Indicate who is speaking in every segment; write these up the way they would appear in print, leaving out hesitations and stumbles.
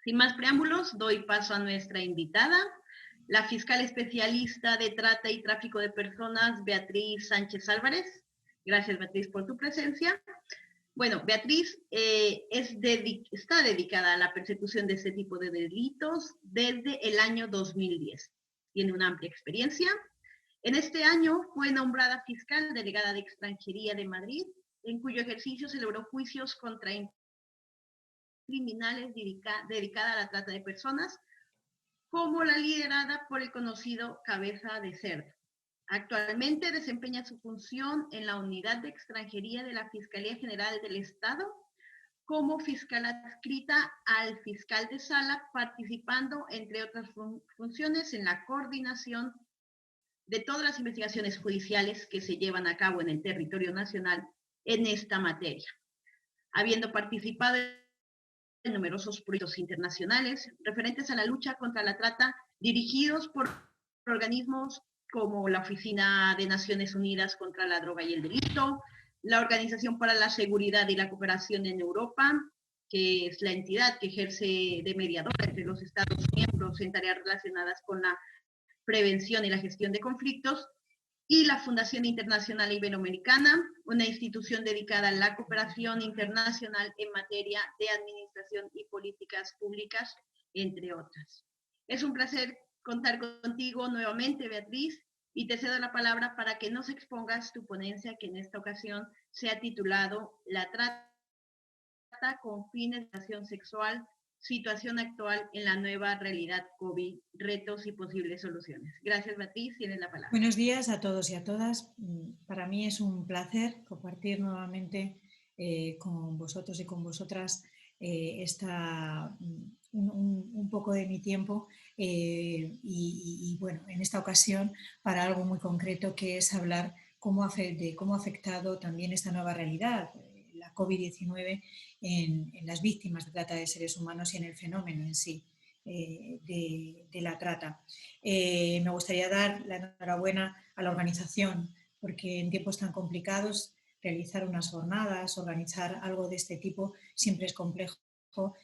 Speaker 1: Sin más preámbulos, doy paso a nuestra invitada, la fiscal especialista de Trata y Tráfico de Personas, Beatriz Sánchez Álvarez. Gracias, Beatriz, por tu presencia. Bueno, Beatriz está dedicada a la persecución de este tipo de delitos desde el año 2010. Tiene una amplia experiencia. En este año fue nombrada fiscal delegada de Extranjería de Madrid, en cuyo ejercicio celebró juicios contra criminales dedicada a la trata de personas, como la liderada por el conocido Cabeza de Cerdo. Actualmente desempeña su función en la Unidad de Extranjería de la Fiscalía General del Estado como fiscal adscrita al fiscal de sala, participando, entre otras funciones, en la coordinación de todas las investigaciones judiciales que se llevan a cabo en el territorio nacional en esta materia, habiendo participado en numerosos proyectos internacionales referentes a la lucha contra la trata, dirigidos por organismos como la Oficina de Naciones Unidas contra la Droga y el Delito, la Organización para la Seguridad y la Cooperación en Europa, que es la entidad que ejerce de mediadora entre los Estados miembros en tareas relacionadas con la prevención y la gestión de conflictos, y la Fundación Internacional Iberoamericana, una institución dedicada a la cooperación internacional en materia de administración y políticas públicas, entre otras. Es un placer contar contigo nuevamente, Beatriz, y te cedo la palabra para que nos expongas tu ponencia, que en esta ocasión se ha titulado La trata con fines de acción sexual, situación actual en la nueva realidad COVID, retos y posibles soluciones. Gracias, Beatriz, tienes la palabra.
Speaker 2: Buenos días a todos y a todas. Para mí es un placer compartir nuevamente con vosotros y con vosotras un poco de mi tiempo y bueno, en esta ocasión para algo muy concreto, que es hablar de cómo ha afectado también esta nueva realidad, la COVID-19, en las víctimas de trata de seres humanos y en el fenómeno en sí de la trata. Me gustaría dar la enhorabuena a la organización, porque en tiempos tan complicados realizar unas jornadas, organizar algo de este tipo siempre es complejo,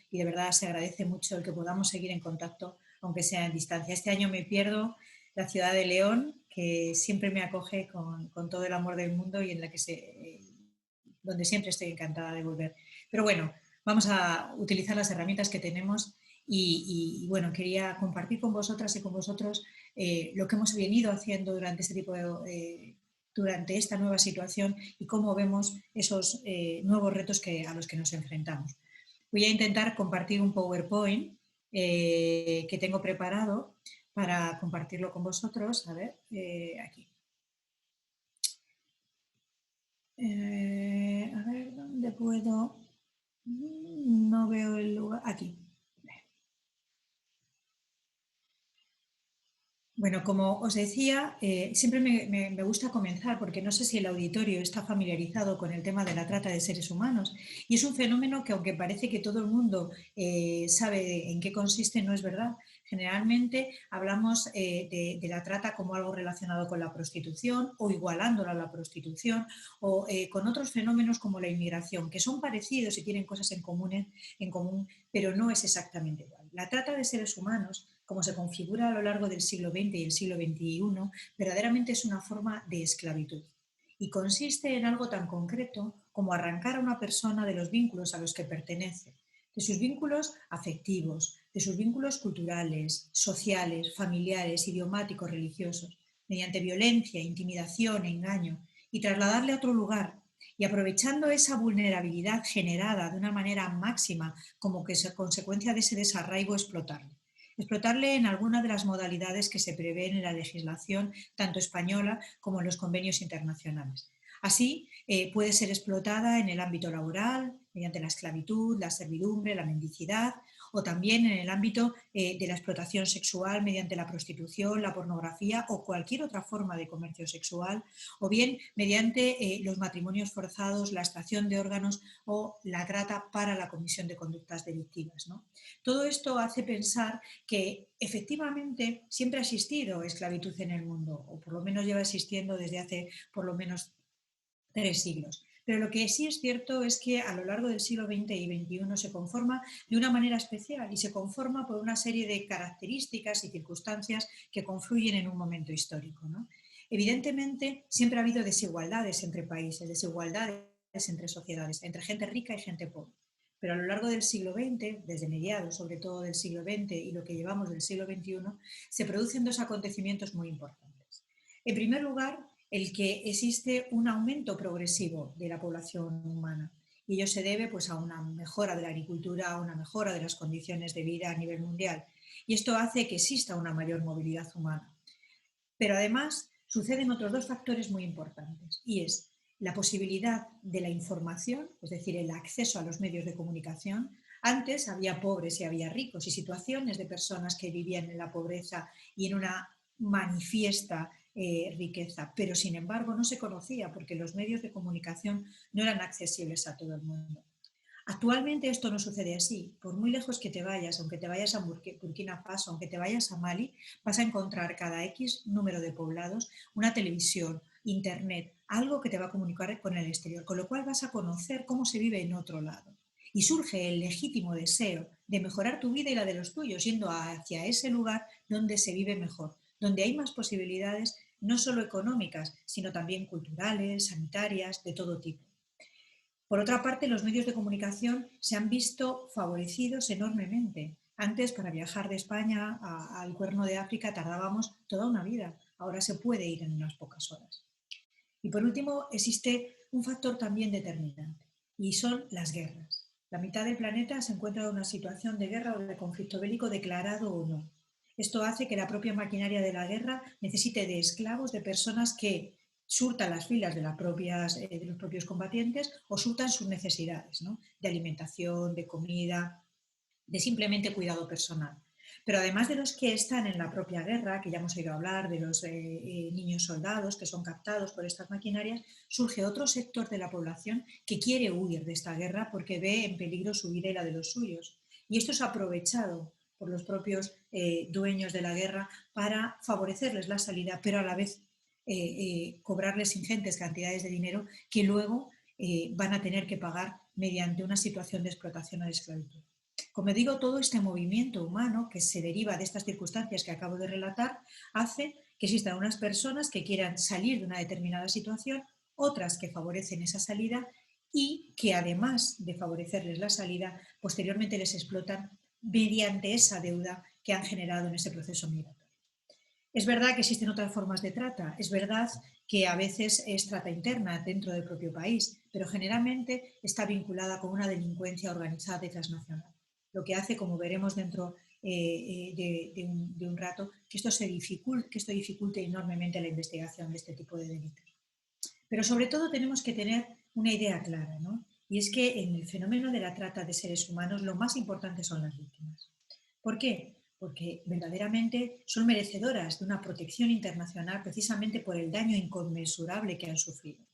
Speaker 2: y de verdad se agradece mucho el que podamos seguir en contacto, aunque sea en distancia. Este año me pierdo la ciudad de León, que siempre me acoge con todo el amor del mundo y en la que donde siempre estoy encantada de volver. Pero bueno, vamos a utilizar las herramientas que tenemos y bueno, quería compartir con vosotras y con vosotros lo que hemos venido haciendo durante esta nueva situación y cómo vemos esos nuevos retos a los que nos enfrentamos. Voy a intentar compartir un PowerPoint que tengo preparado para compartirlo con vosotros. A ver, aquí. A ver, ¿dónde puedo? No veo el lugar. Aquí. Bueno, como os decía, siempre me gusta comenzar porque no sé si el auditorio está familiarizado con el tema de la trata de seres humanos, y es un fenómeno que, aunque parece que todo el mundo sabe en qué consiste, no es verdad. Generalmente hablamos de la trata como algo relacionado con la prostitución o igualándola a la prostitución, o con otros fenómenos como la inmigración, que son parecidos y tienen cosas en común, pero no es exactamente igual. La trata de seres humanos, como se configura a lo largo del siglo XX y el siglo XXI, verdaderamente es una forma de esclavitud. Y consiste en algo tan concreto como arrancar a una persona de los vínculos a los que pertenece, de sus vínculos afectivos, de sus vínculos culturales, sociales, familiares, idiomáticos, religiosos, mediante violencia, intimidación e engaño, y trasladarle a otro lugar. Y aprovechando esa vulnerabilidad generada de una manera máxima como que es consecuencia de ese desarraigo, explotarle en alguna de las modalidades que se prevén en la legislación tanto española como en los convenios internacionales. Así, puede ser explotada en el ámbito laboral, mediante la esclavitud, la servidumbre, la mendicidad, o también en el ámbito de la explotación sexual mediante la prostitución, la pornografía o cualquier otra forma de comercio sexual, o bien mediante los matrimonios forzados, la extracción de órganos o la trata para la comisión de conductas delictivas, ¿no? Todo esto hace pensar que efectivamente siempre ha existido esclavitud en el mundo, o por lo menos lleva existiendo desde hace por lo menos 3 siglos. Pero lo que sí es cierto es que a lo largo del siglo XX y XXI se conforma de una manera especial y se conforma por una serie de características y circunstancias que confluyen en un momento histórico, ¿no? Evidentemente, siempre ha habido desigualdades entre países, desigualdades entre sociedades, entre gente rica y gente pobre. Pero a lo largo del siglo XX, desde mediados sobre todo del siglo XX y lo que llevamos del siglo XXI, se producen dos acontecimientos muy importantes. En primer lugar, el que existe un aumento progresivo de la población humana. Y ello se debe pues, a una mejora de la agricultura, a una mejora de las condiciones de vida a nivel mundial. Y esto hace que exista una mayor movilidad humana. Pero además suceden otros dos factores muy importantes, y es la posibilidad de la información, es decir, el acceso a los medios de comunicación. Antes había pobres y había ricos y situaciones de personas que vivían en la pobreza y en una manifiesta riqueza, pero sin embargo no se conocía porque los medios de comunicación no eran accesibles a todo el mundo. Actualmente esto no sucede así. Por muy lejos que te vayas, aunque te vayas a Burkina Faso, aunque te vayas a Mali, vas a encontrar cada X número de poblados una televisión, internet, algo que te va a comunicar con el exterior, con lo cual vas a conocer cómo se vive en otro lado. Y surge el legítimo deseo de mejorar tu vida y la de los tuyos, yendo hacia ese lugar donde se vive mejor, donde hay más posibilidades, no solo económicas, sino también culturales, sanitarias, de todo tipo. Por otra parte, los medios de comunicación se han visto favorecidos enormemente. Antes, para viajar de España al Cuerno de África tardábamos toda una vida. Ahora se puede ir en unas pocas horas. Y por último, existe un factor también determinante, y son las guerras. La mitad del planeta se encuentra en una situación de guerra o de conflicto bélico declarado o no. Esto hace que la propia maquinaria de la guerra necesite de esclavos, de personas que surtan las filas de los propios combatientes o surtan sus necesidades, ¿no? De alimentación, de comida, de simplemente cuidado personal. Pero además de los que están en la propia guerra, que ya hemos oído hablar de los niños soldados que son captados por estas maquinarias, surge otro sector de la población que quiere huir de esta guerra porque ve en peligro su vida y la de los suyos. Y esto es aprovechado por los propios dueños de la guerra para favorecerles la salida, pero a la vez cobrarles ingentes cantidades de dinero que luego van a tener que pagar mediante una situación de explotación o de esclavitud. Como digo, todo este movimiento humano que se deriva de estas circunstancias que acabo de relatar hace que existan unas personas que quieran salir de una determinada situación, otras que favorecen esa salida y que además de favorecerles la salida, posteriormente les explotan mediante esa deuda que han generado en ese proceso migratorio. Es verdad que existen otras formas de trata, es verdad que a veces es trata interna dentro del propio país, pero generalmente está vinculada con una delincuencia organizada y transnacional. Lo que hace, como veremos dentro de un rato, que esto dificulte enormemente la investigación de este tipo de delitos. Pero sobre todo tenemos que tener una idea clara, ¿no? Y es que en el fenómeno de la trata de seres humanos lo más importante son las víctimas. ¿Por qué? Porque verdaderamente son merecedoras de una protección internacional precisamente por el daño inconmensurable que han sufrido.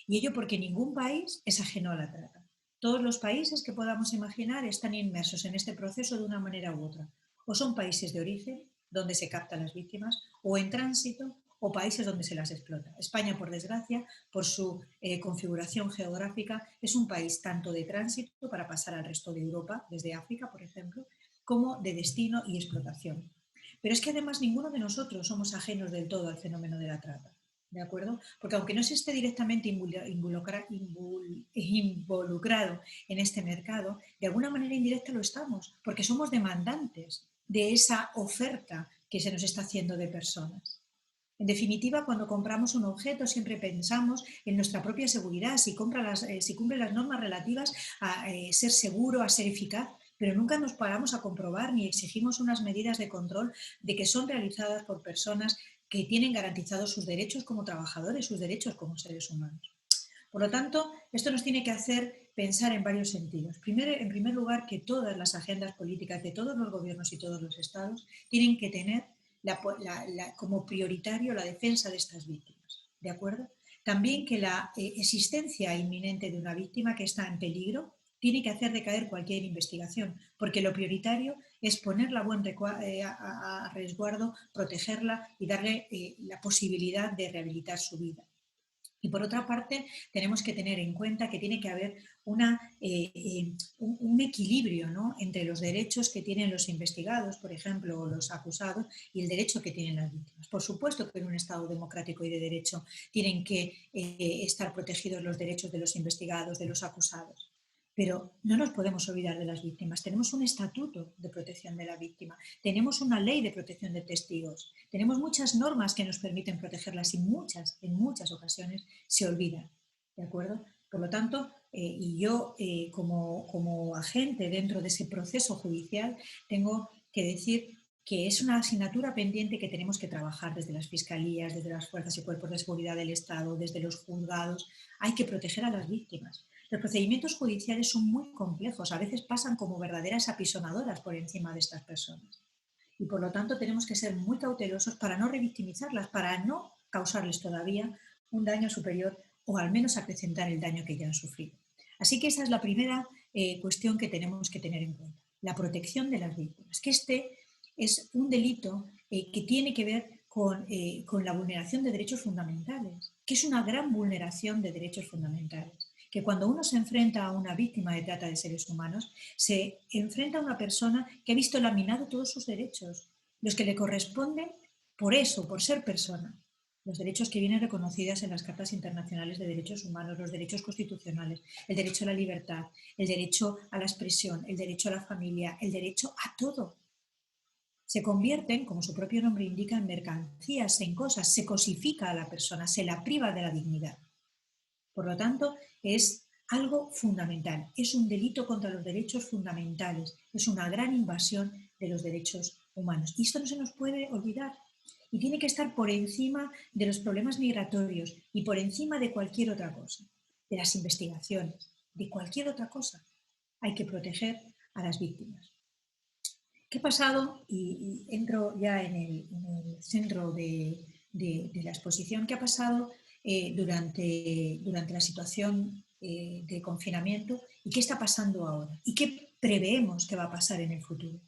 Speaker 2: Y ello porque ningún país es ajeno a la trata. Todos los países que podamos imaginar están inmersos en este proceso de una manera u otra. O son países de origen, donde se captan las víctimas, o en tránsito, o países donde se las explota. España, por desgracia, por su configuración geográfica, es un país tanto de tránsito para pasar al resto de Europa, desde África, por ejemplo, como de destino y explotación. Pero es que además ninguno de nosotros somos ajenos del todo al fenómeno de la trata. ¿De acuerdo? Porque aunque no se esté directamente involucrado en este mercado, de alguna manera indirecta lo estamos, porque somos demandantes de esa oferta que se nos está haciendo de personas. En definitiva, cuando compramos un objeto siempre pensamos en nuestra propia seguridad, si cumple las normas relativas a ser seguro, a ser eficaz, pero nunca nos paramos a comprobar ni exigimos unas medidas de control de que son realizadas por personas que tienen garantizados sus derechos como trabajadores, sus derechos como seres humanos. Por lo tanto, esto nos tiene que hacer pensar en varios sentidos. Primero, en primer lugar, que todas las agendas políticas de todos los gobiernos y todos los estados tienen que tener como prioritario la defensa de estas víctimas. ¿De acuerdo? También que la existencia inminente de una víctima que está en peligro tiene que hacer decaer cualquier investigación, porque lo prioritario es ponerla a resguardo, protegerla y darle la posibilidad de rehabilitar su vida. Y por otra parte, tenemos que tener en cuenta que tiene que haber un equilibrio, ¿no?, entre los derechos que tienen los investigados, por ejemplo, o los acusados, y el derecho que tienen las víctimas. Por supuesto que en un Estado democrático y de derecho tienen que estar protegidos los derechos de los investigados, de los acusados. Pero no nos podemos olvidar de las víctimas. Tenemos un estatuto de protección de la víctima, tenemos una ley de protección de testigos, tenemos muchas normas que nos permiten protegerlas y en muchas ocasiones se olvidan. ¿De acuerdo? Por lo tanto, y yo como agente dentro de ese proceso judicial tengo que decir que es una asignatura pendiente que tenemos que trabajar desde las fiscalías, desde las fuerzas y cuerpos de seguridad del Estado, desde los juzgados. Hay que proteger a las víctimas. Los procedimientos judiciales son muy complejos, a veces pasan como verdaderas apisonadoras por encima de estas personas. Y por lo tanto tenemos que ser muy cautelosos para no revictimizarlas, para no causarles todavía un daño superior o al menos acrecentar el daño que ya han sufrido. Así que esa es la primera cuestión que tenemos que tener en cuenta, la protección de las víctimas, que este es un delito que tiene que ver con la vulneración de derechos fundamentales, que es una gran vulneración de derechos fundamentales, que cuando uno se enfrenta a una víctima de trata de seres humanos, se enfrenta a una persona que ha visto laminado todos sus derechos, los que le corresponden por eso, por ser persona, los derechos que vienen reconocidos en las cartas internacionales de derechos humanos, los derechos constitucionales, el derecho a la libertad, el derecho a la expresión, el derecho a la familia, el derecho a todo. Se convierten, como su propio nombre indica, en mercancías, en cosas, se cosifica a la persona, se la priva de la dignidad. Por lo tanto, es algo fundamental, es un delito contra los derechos fundamentales, es una gran invasión de los derechos humanos. Y esto no se nos puede olvidar y tiene que estar por encima de los problemas migratorios y por encima de cualquier otra cosa, de las investigaciones, de cualquier otra cosa. Hay que proteger a las víctimas. ¿Qué ha pasado? Y entro ya en el centro de la exposición. ¿Qué ha pasado durante la situación de confinamiento y qué está pasando ahora? ¿Y qué preveemos que va a pasar en el futuro?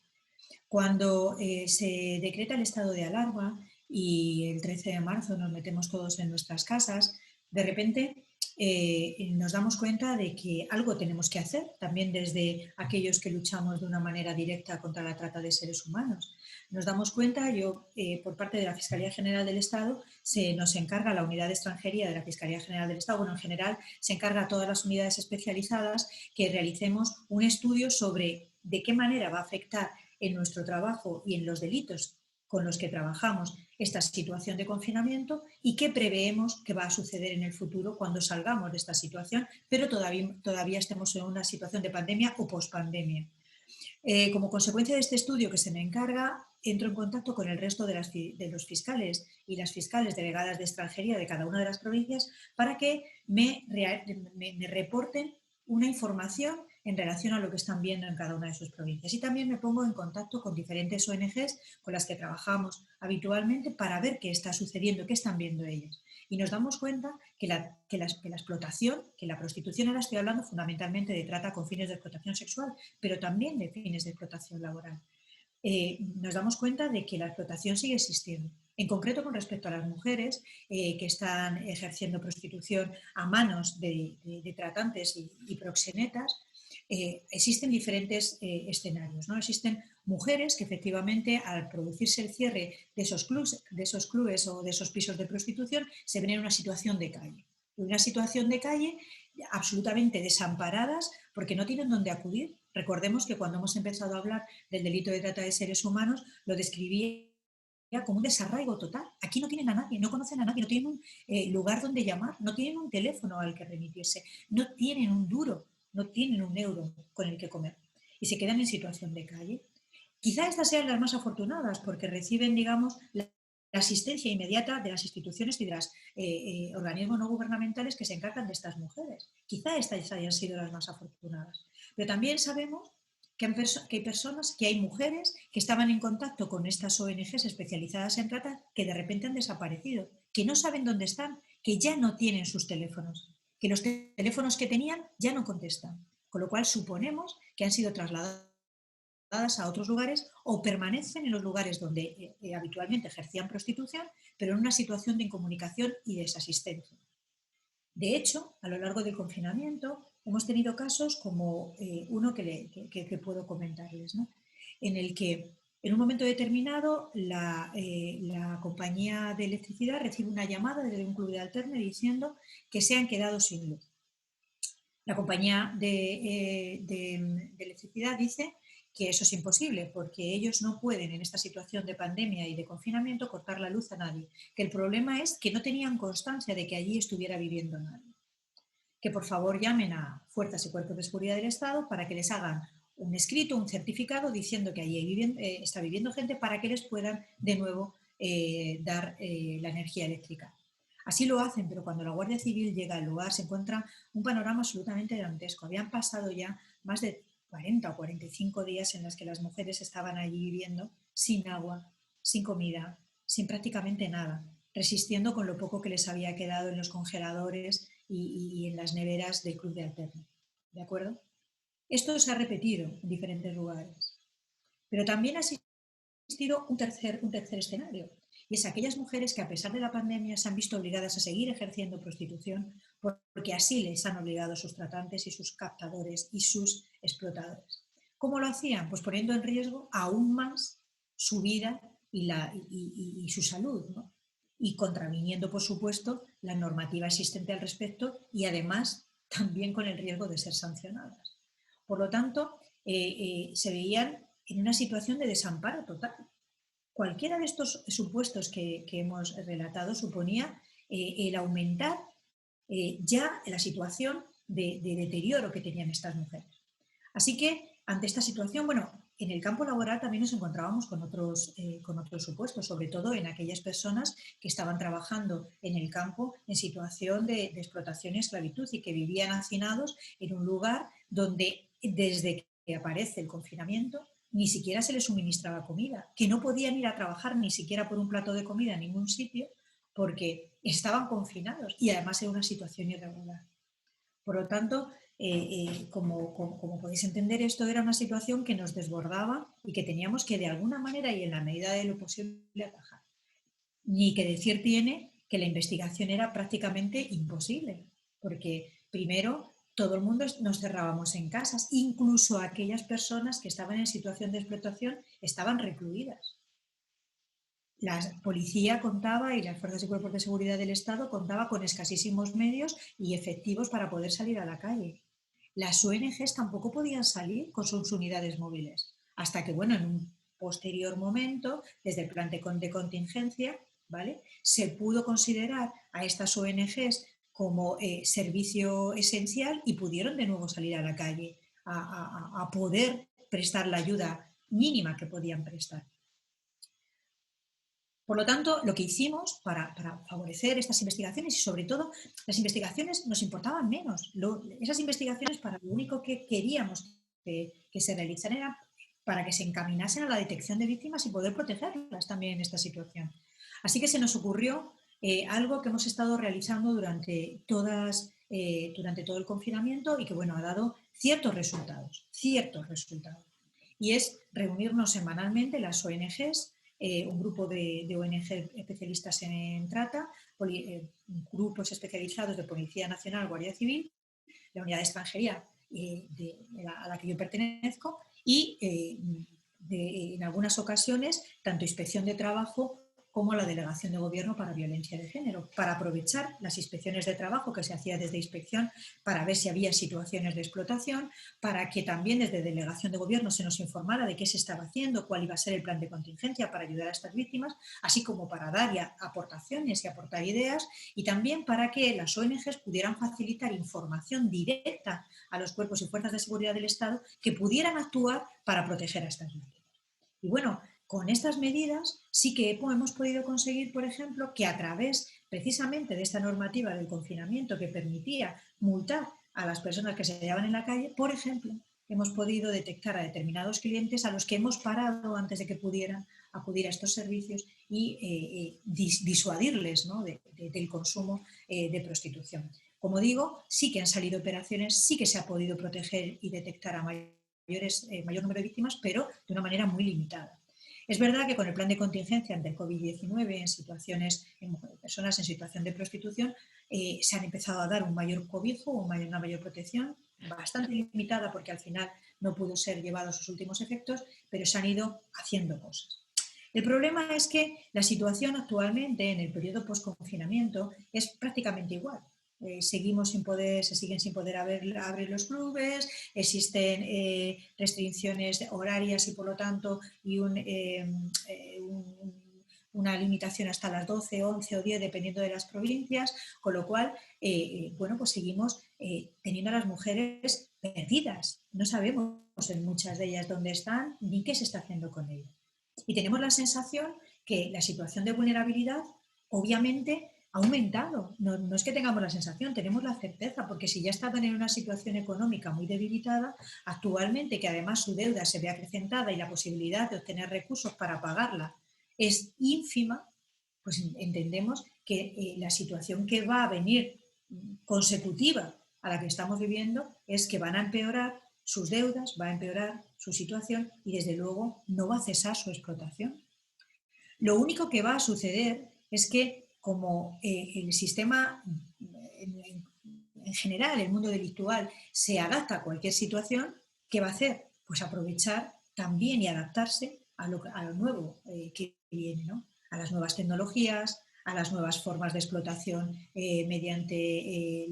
Speaker 2: Cuando se decreta el estado de alarma y el 13 de marzo nos metemos todos en nuestras casas, de repente nos damos cuenta de que algo tenemos que hacer, también desde aquellos que luchamos de una manera directa contra la trata de seres humanos. Nos damos cuenta, por parte de la Fiscalía General del Estado, se nos encarga la unidad de extranjería de la Fiscalía General del Estado, bueno, en general se encarga a todas las unidades especializadas que realicemos un estudio sobre de qué manera va a afectar en nuestro trabajo y en los delitos con los que trabajamos esta situación de confinamiento y qué preveemos que va a suceder en el futuro cuando salgamos de esta situación, pero todavía estemos en una situación de pandemia o pospandemia. Como consecuencia de este estudio que se me encarga, entro en contacto con el resto de los fiscales y las fiscales delegadas de extranjería de cada una de las provincias para que me reporten una información en relación a lo que están viendo en cada una de sus provincias. Y también me pongo en contacto con diferentes ONGs con las que trabajamos habitualmente para ver qué está sucediendo, qué están viendo ellos. Y nos damos cuenta que la explotación, que la prostitución, ahora estoy hablando fundamentalmente de trata con fines de explotación sexual, pero también de fines de explotación laboral. Nos damos cuenta de que la explotación sigue existiendo. En concreto, con respecto a las mujeres que están ejerciendo prostitución a manos de tratantes y proxenetas, existen diferentes escenarios, ¿no? Existen mujeres que efectivamente al producirse el cierre de esos clubes o de esos pisos de prostitución se ven en una situación de calle. Una situación de calle absolutamente desamparadas porque no tienen dónde acudir. Recordemos que cuando hemos empezado a hablar del delito de trata de seres humanos lo describía como un desarraigo total. Aquí no tienen a nadie, no conocen a nadie, no tienen un lugar donde llamar, no tienen un teléfono al que remitirse, no tienen un duro, no tienen un euro con el que comer y se quedan en situación de calle. Quizá estas sean las más afortunadas porque reciben, digamos, la asistencia inmediata de las instituciones y de los organismos no gubernamentales que se encargan de estas mujeres. Quizá estas hayan sido las más afortunadas. Pero también sabemos que hay personas, que hay mujeres que estaban en contacto con estas ONGs especializadas en trata que de repente han desaparecido, que no saben dónde están, que ya no tienen sus teléfonos, que los teléfonos que tenían ya no contestan. Con lo cual suponemos que han sido trasladadas a otros lugares o permanecen en los lugares donde habitualmente ejercían prostitución, pero en una situación de incomunicación y desasistencia. De hecho, a lo largo del confinamiento hemos tenido casos como uno que puedo comentarles, ¿no? En el que en un momento determinado la compañía de electricidad recibe una llamada desde un club de alterne diciendo que se han quedado sin luz. La compañía de electricidad dice que eso es imposible porque ellos no pueden en esta situación de pandemia y de confinamiento cortar la luz a nadie, que el problema es que no tenían constancia de que allí estuviera viviendo nadie, que por favor llamen a fuerzas y cuerpos de seguridad del Estado para que les hagan un escrito, un certificado diciendo que allí está viviendo gente para que les puedan de nuevo dar la energía eléctrica. Así lo hacen, pero cuando la Guardia Civil llega al lugar se encuentra un panorama absolutamente dantesco. Habían pasado ya más de 40 o 45 días en los que las mujeres estaban allí viviendo sin agua, sin comida, sin prácticamente nada, resistiendo con lo poco que les había quedado en los congeladores y en las neveras del club de alterno. ¿De acuerdo? Esto se ha repetido en diferentes lugares. Pero también ha existido un tercer escenario, y es aquellas mujeres que a pesar de la pandemia se han visto obligadas a seguir ejerciendo prostitución porque así les han obligado sus tratantes y sus captadores y sus explotadores. ¿Cómo lo hacían? Pues poniendo en riesgo aún más su vida y su salud, ¿no? Y contraviniendo, por supuesto, la normativa existente al respecto y además también con el riesgo de ser sancionadas. Por lo tanto, se veían en una situación de desamparo total. Cualquiera de estos supuestos que hemos relatado suponía el aumentar ya la situación de deterioro que tenían estas mujeres. Así que, ante esta situación, bueno, en el campo laboral también nos encontrábamos con otros supuestos, sobre todo en aquellas personas que estaban trabajando en el campo en situación de explotación y esclavitud y que vivían hacinados en un lugar donde desde que aparece el confinamiento ni siquiera se les suministraba comida, que no podían ir a trabajar ni siquiera por un plato de comida en ningún sitio porque estaban confinados y además era una situación irregular. Por lo tanto, como podéis entender, esto era una situación que nos desbordaba y que teníamos que de alguna manera y en la medida de lo posible atajar. Ni que decir tiene que la investigación era prácticamente imposible, porque primero todo el mundo nos cerrábamos en casas, incluso aquellas personas que estaban en situación de explotación estaban recluidas. La policía contaba y las fuerzas y cuerpos de seguridad del Estado contaba con escasísimos medios y efectivos para poder salir a la calle. Las ONGs tampoco podían salir con sus unidades móviles, hasta que, bueno, en un posterior momento, desde el plan de contingencia, ¿vale?, se pudo considerar a estas ONGs como servicio esencial y pudieron de nuevo salir a la calle a poder prestar la ayuda mínima que podían prestar. Por lo tanto, lo que hicimos para favorecer estas investigaciones y sobre todo las investigaciones nos importaban menos. Esas investigaciones para lo único que queríamos que se realizaran era para que se encaminasen a la detección de víctimas y poder protegerlas también en esta situación. Así que se nos ocurrió algo que hemos estado realizando durante todo el confinamiento y que, bueno, ha dado ciertos resultados. Y es reunirnos semanalmente las ONGs, un grupo de ONG especialistas en trata, grupos especializados de Policía Nacional, Guardia Civil, la Unidad de Extranjería a la que yo pertenezco y en algunas ocasiones tanto Inspección de Trabajo como la Delegación de Gobierno para Violencia de Género, para aprovechar las inspecciones de trabajo que se hacía desde inspección para ver si había situaciones de explotación, para que también desde Delegación de Gobierno se nos informara de qué se estaba haciendo, cuál iba a ser el plan de contingencia para ayudar a estas víctimas, así como para dar ya aportaciones y aportar ideas, y también para que las ONGs pudieran facilitar información directa a los cuerpos y fuerzas de seguridad del Estado que pudieran actuar para proteger a estas víctimas. Y bueno, con estas medidas sí que hemos podido conseguir, por ejemplo, que a través precisamente de esta normativa del confinamiento que permitía multar a las personas que se hallaban en la calle, por ejemplo, hemos podido detectar a determinados clientes a los que hemos parado antes de que pudieran acudir a estos servicios y disuadirles, ¿no?, del consumo de prostitución. Como digo, sí que han salido operaciones, sí que se ha podido proteger y detectar a mayor número de víctimas, pero de una manera muy limitada. Es verdad que con el plan de contingencia ante el COVID-19 en personas en situación de prostitución se han empezado a dar un mayor cobijo, una mayor protección, bastante limitada porque al final no pudo ser llevado a sus últimos efectos, pero se han ido haciendo cosas. El problema es que la situación actualmente en el periodo post-confinamiento es prácticamente igual. Seguimos sin poder, se siguen sin poder abrir los clubes, existen restricciones horarias y por lo tanto una limitación hasta las 12, 11 o 10 dependiendo de las provincias, con lo cual bueno, pues seguimos teniendo a las mujeres perdidas. No sabemos en muchas de ellas dónde están ni qué se está haciendo con ellas. Y tenemos la sensación que la situación de vulnerabilidad obviamente ha aumentado. No es que tengamos la sensación, tenemos la certeza, porque si ya estaban en una situación económica muy debilitada, actualmente que además su deuda se ve acrecentada y la posibilidad de obtener recursos para pagarla es ínfima, pues entendemos que la situación que va a venir consecutiva a la que estamos viviendo es que van a empeorar sus deudas, va a empeorar su situación y desde luego no va a cesar su explotación. Lo único que va a suceder es que como el sistema en general, el mundo delictual, se adapta a cualquier situación, ¿qué va a hacer? Pues aprovechar también y adaptarse a lo nuevo que viene, ¿no? A las nuevas tecnologías, a las nuevas formas de explotación mediante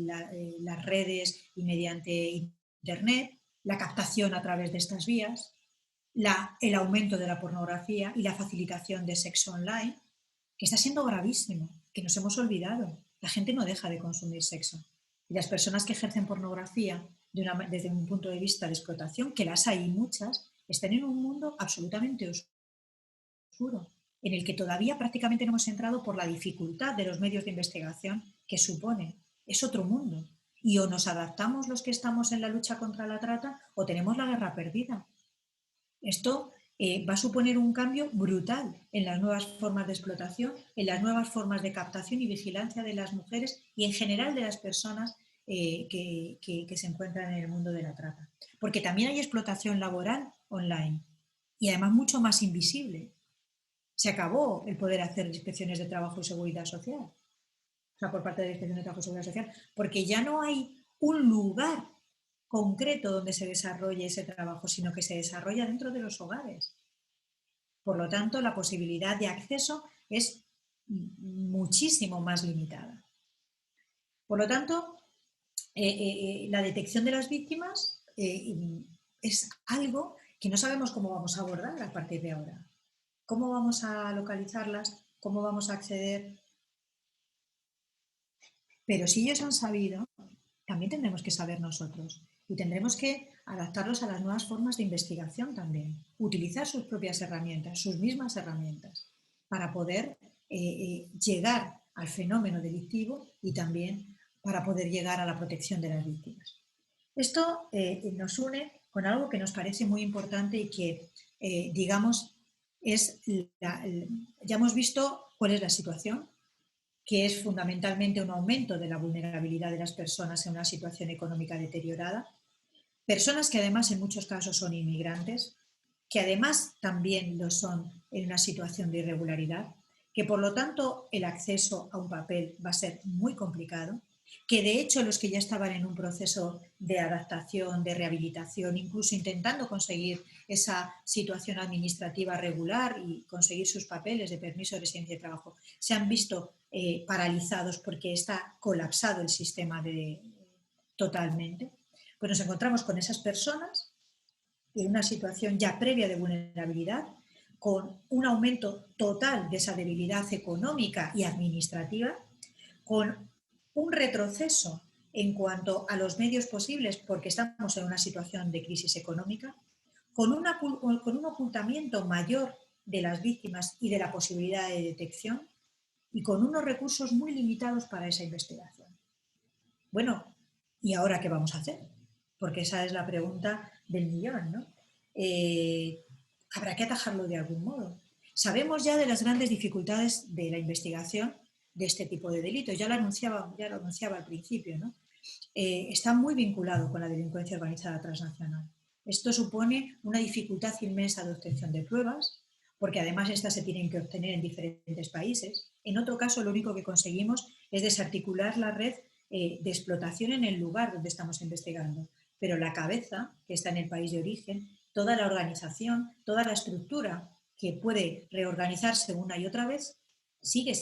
Speaker 2: las redes y mediante Internet, la captación a través de estas vías, el aumento de la pornografía y la facilitación de sexo online, que está siendo gravísimo, que nos hemos olvidado. La gente no deja de consumir sexo. Y las personas que ejercen pornografía desde un punto de vista de explotación, que las hay muchas, están en un mundo absolutamente oscuro, en el que todavía prácticamente no hemos entrado por la dificultad de los medios de investigación que supone. Es otro mundo. Y o nos adaptamos los que estamos en la lucha contra la trata o tenemos la guerra perdida. Esto va a suponer un cambio brutal en las nuevas formas de explotación, en las nuevas formas de captación y vigilancia de las mujeres y en general de las personas que se encuentran en el mundo de la trata. Porque también hay explotación laboral online y además mucho más invisible. Se acabó el poder hacer inspecciones de trabajo y seguridad social, o sea, por parte de la Inspección de Trabajo y Seguridad Social, porque ya no hay un lugar concreto donde se desarrolle ese trabajo, sino que se desarrolla dentro de los hogares. Por lo tanto, la posibilidad de acceso es muchísimo más limitada. Por lo tanto, la detección de las víctimas es algo que no sabemos cómo vamos a abordar a partir de ahora. ¿Cómo vamos a localizarlas? ¿Cómo vamos a acceder? Pero si ellos han sabido, también tendremos que saber nosotros y tendremos que adaptarlos a las nuevas formas de investigación también, utilizar sus propias herramientas, sus mismas herramientas, para poder llegar al fenómeno delictivo y también para poder llegar a la protección de las víctimas. Esto nos une con algo que nos parece muy importante y que, digamos, ya hemos visto cuál es la situación, que es fundamentalmente un aumento de la vulnerabilidad de las personas en una situación económica deteriorada, personas que además en muchos casos son inmigrantes, que además también lo son en una situación de irregularidad, que por lo tanto el acceso a un papel va a ser muy complicado, que de hecho los que ya estaban en un proceso de adaptación, de rehabilitación, incluso intentando conseguir esa situación administrativa regular y conseguir sus papeles de permiso de residencia y trabajo, se han visto paralizados porque está colapsado el sistema totalmente. Pues nos encontramos con esas personas en una situación ya previa de vulnerabilidad, con un aumento total de esa debilidad económica y administrativa, con un retroceso en cuanto a los medios posibles porque estamos en una situación de crisis económica, con un ocultamiento mayor de las víctimas y de la posibilidad de detección y con unos recursos muy limitados para esa investigación. Bueno, ¿y ahora qué vamos a hacer? Porque esa es la pregunta del millón, ¿no? Habrá que atajarlo de algún modo. Sabemos ya de las grandes dificultades de la investigación de este tipo de delitos. Ya lo anunciaba al principio, ¿no? Está muy vinculado con la delincuencia organizada transnacional. Esto supone una dificultad inmensa de obtención de pruebas, porque además estas se tienen que obtener en diferentes países. En otro caso, lo único que conseguimos es desarticular la red de explotación en el lugar donde estamos investigando, pero la cabeza, que está en el país de origen, toda la organización, toda la estructura que puede reorganizarse una y otra vez, sigue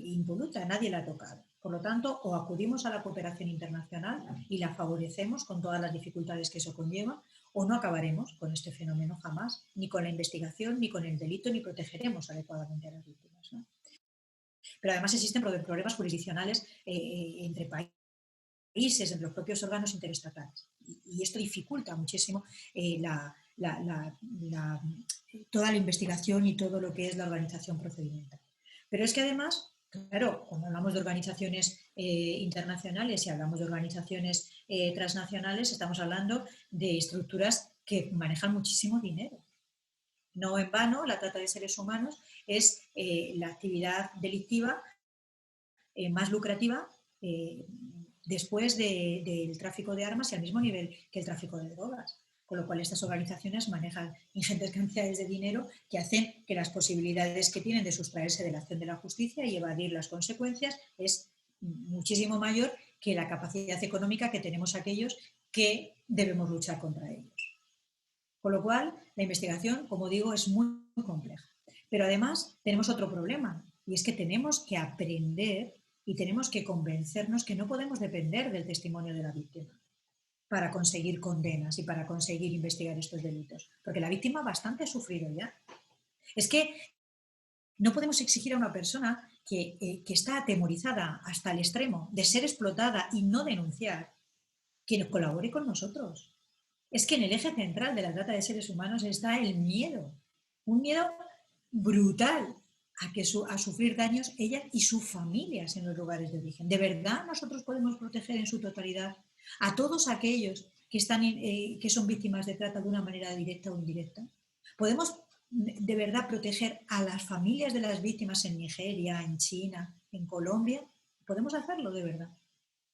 Speaker 2: impoluta, nadie la ha tocado. Por lo tanto, o acudimos a la cooperación internacional y la favorecemos con todas las dificultades que eso conlleva, o no acabaremos con este fenómeno jamás, ni con la investigación, ni con el delito, ni protegeremos adecuadamente a las víctimas, ¿no? Pero además existen problemas jurisdiccionales entre países, entre los propios órganos interestatales. Y esto dificulta muchísimo toda la investigación y todo lo que es la organización procedimental. Pero es que además, claro, cuando hablamos de organizaciones internacionales y hablamos de organizaciones transnacionales, estamos hablando de estructuras que manejan muchísimo dinero. No en vano, la trata de seres humanos es la actividad delictiva más lucrativa después del tráfico de armas y al mismo nivel que el tráfico de drogas. Con lo cual estas organizaciones manejan ingentes cantidades de dinero que hacen que las posibilidades que tienen de sustraerse de la acción de la justicia y evadir las consecuencias es muchísimo mayor que la capacidad económica que tenemos aquellos que debemos luchar contra ellos. Con lo cual, la investigación, como digo, es muy compleja. Pero además tenemos otro problema y es que tenemos que aprender y tenemos que convencernos que no podemos depender del testimonio de la víctima para conseguir condenas y para conseguir investigar estos delitos. Porque la víctima bastante ha sufrido ya. Es que no podemos exigir a una persona que está atemorizada hasta el extremo de ser explotada y no denunciar, que colabore con nosotros. Es que en el eje central de la trata de seres humanos está el miedo. Un miedo brutal a sufrir daños ella y sus familias en los lugares de origen. ¿De verdad nosotros podemos proteger en su totalidad a todos aquellos que son víctimas de trata de una manera directa o indirecta? ¿Podemos de verdad proteger a las familias de las víctimas en Nigeria, en China, en Colombia? ¿Podemos hacerlo de verdad?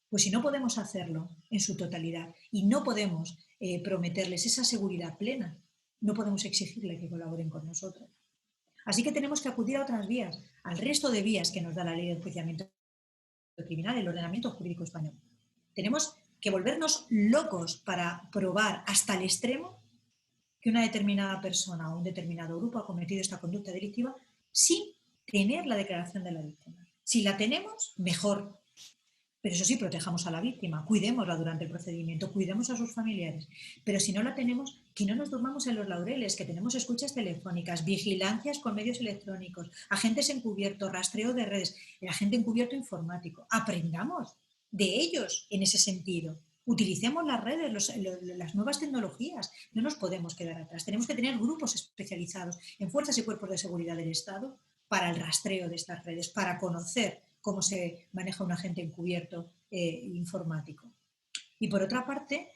Speaker 2: Pues si no podemos hacerlo en su totalidad y no podemos prometerles esa seguridad plena, no podemos exigirle que colaboren con nosotros. Así que tenemos que acudir a otras vías, al resto de vías que nos da la ley de enjuiciamiento criminal, el ordenamiento jurídico español. Tenemos que volvernos locos para probar hasta el extremo que una determinada persona o un determinado grupo ha cometido esta conducta delictiva sin tener la declaración de la víctima. Si la tenemos, mejor. Pero eso sí, protejamos a la víctima, cuidémosla durante el procedimiento, cuidemos a sus familiares. Pero si no la tenemos, que no nos durmamos en los laureles, que tenemos escuchas telefónicas, vigilancias con medios electrónicos, agentes encubiertos, rastreo de redes, el agente encubierto informático. Aprendamos de ellos en ese sentido. Utilicemos las redes, las nuevas tecnologías. No nos podemos quedar atrás. Tenemos que tener grupos especializados en fuerzas y cuerpos de seguridad del Estado para el rastreo de estas redes, para conocer cómo se maneja un agente encubierto informático. Y por otra parte,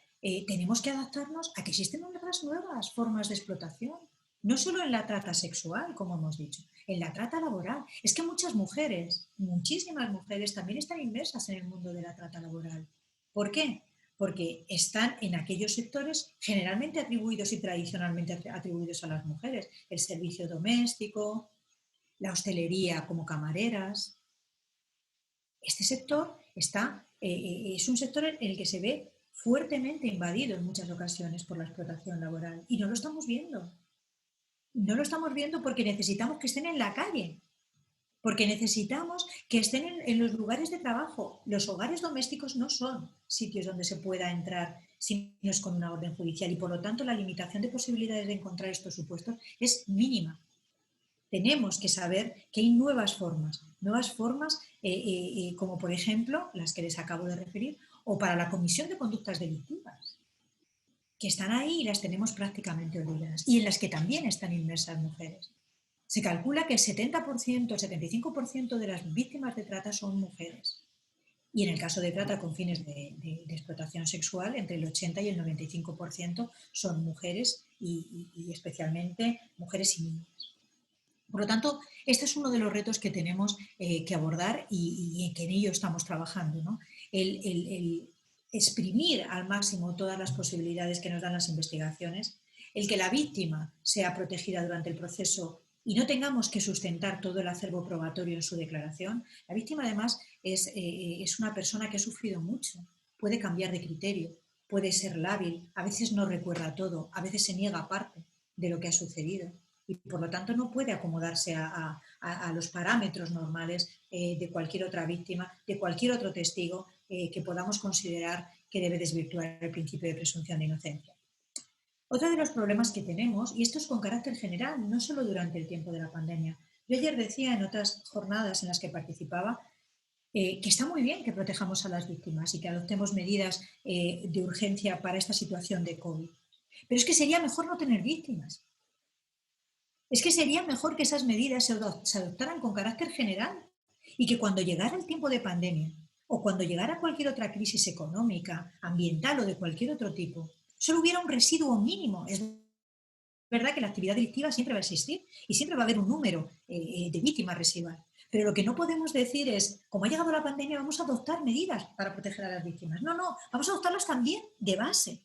Speaker 2: tenemos que adaptarnos a que existen otras nuevas formas de explotación, no solo en la trata sexual, como hemos dicho, en la trata laboral. Es que muchas mujeres, muchísimas mujeres, también están inmersas en el mundo de la trata laboral. ¿Por qué? Porque están en aquellos sectores generalmente atribuidos y tradicionalmente atribuidos a las mujeres, el servicio doméstico, la hostelería como camareras. Este sector es un sector en el que se ve fuertemente invadido en muchas ocasiones por la explotación laboral y no lo estamos viendo. No lo estamos viendo porque necesitamos que estén en la calle, porque necesitamos que estén en los lugares de trabajo. Los hogares domésticos no son sitios donde se pueda entrar si no es con una orden judicial y por lo tanto la limitación de posibilidades de encontrar estos supuestos es mínima. Tenemos que saber que hay nuevas formas como por ejemplo las que les acabo de referir, o para la comisión de conductas delictivas, que están ahí y las tenemos prácticamente olvidadas, y en las que también están inmersas mujeres. Se calcula que el 70%, el 75% de las víctimas de trata son mujeres. Y en el caso de trata con fines de explotación sexual, entre el 80 y el 95% son mujeres y especialmente mujeres y niñas. Por lo tanto, este es uno de los retos que tenemos que abordar y que en ello estamos trabajando, ¿no? El exprimir al máximo todas las posibilidades que nos dan las investigaciones, el que la víctima sea protegida durante el proceso y no tengamos que sustentar todo el acervo probatorio en su declaración, la víctima además es una persona que ha sufrido mucho, puede cambiar de criterio, puede ser lábil, a veces no recuerda todo, a veces se niega parte de lo que ha sucedido y por lo tanto no puede acomodarse a los parámetros normales de cualquier otra víctima, de cualquier otro testigo que podamos considerar que debe desvirtuar el principio de presunción de inocencia. Otro de los problemas que tenemos, y esto es con carácter general, no solo durante el tiempo de la pandemia, yo ayer decía en otras jornadas en las que participaba que está muy bien que protejamos a las víctimas y que adoptemos medidas de urgencia para esta situación de COVID. Pero es que sería mejor no tener víctimas. Es que sería mejor que esas medidas se adoptaran con carácter general y que cuando llegara el tiempo de pandemia o cuando llegara cualquier otra crisis económica, ambiental o de cualquier otro tipo, solo hubiera un residuo mínimo. Es verdad que la actividad delictiva siempre va a existir y siempre va a haber un número de víctimas residual. Pero lo que no podemos decir es, como ha llegado la pandemia, vamos a adoptar medidas para proteger a las víctimas. No, no, vamos a adoptarlas también de base.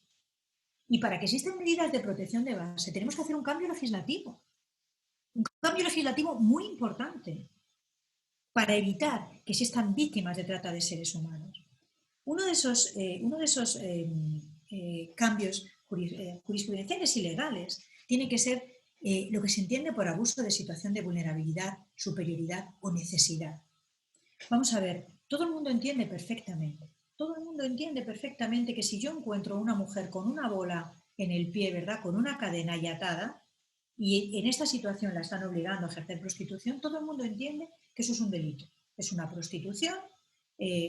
Speaker 2: Y para que existan medidas de protección de base, tenemos que hacer un cambio legislativo. Un cambio legislativo muy importante para evitar que existan víctimas de trata de seres humanos. Uno de esos cambios jurisprudenciales y legales tiene que ser lo que se entiende por abuso de situación de vulnerabilidad, superioridad o necesidad. Vamos a ver, todo el mundo entiende perfectamente que si yo encuentro a una mujer con una bola en el pie, ¿verdad?, con una cadena y atada, y en esta situación la están obligando a ejercer prostitución, todo el mundo entiende que eso es un delito. Es una prostitución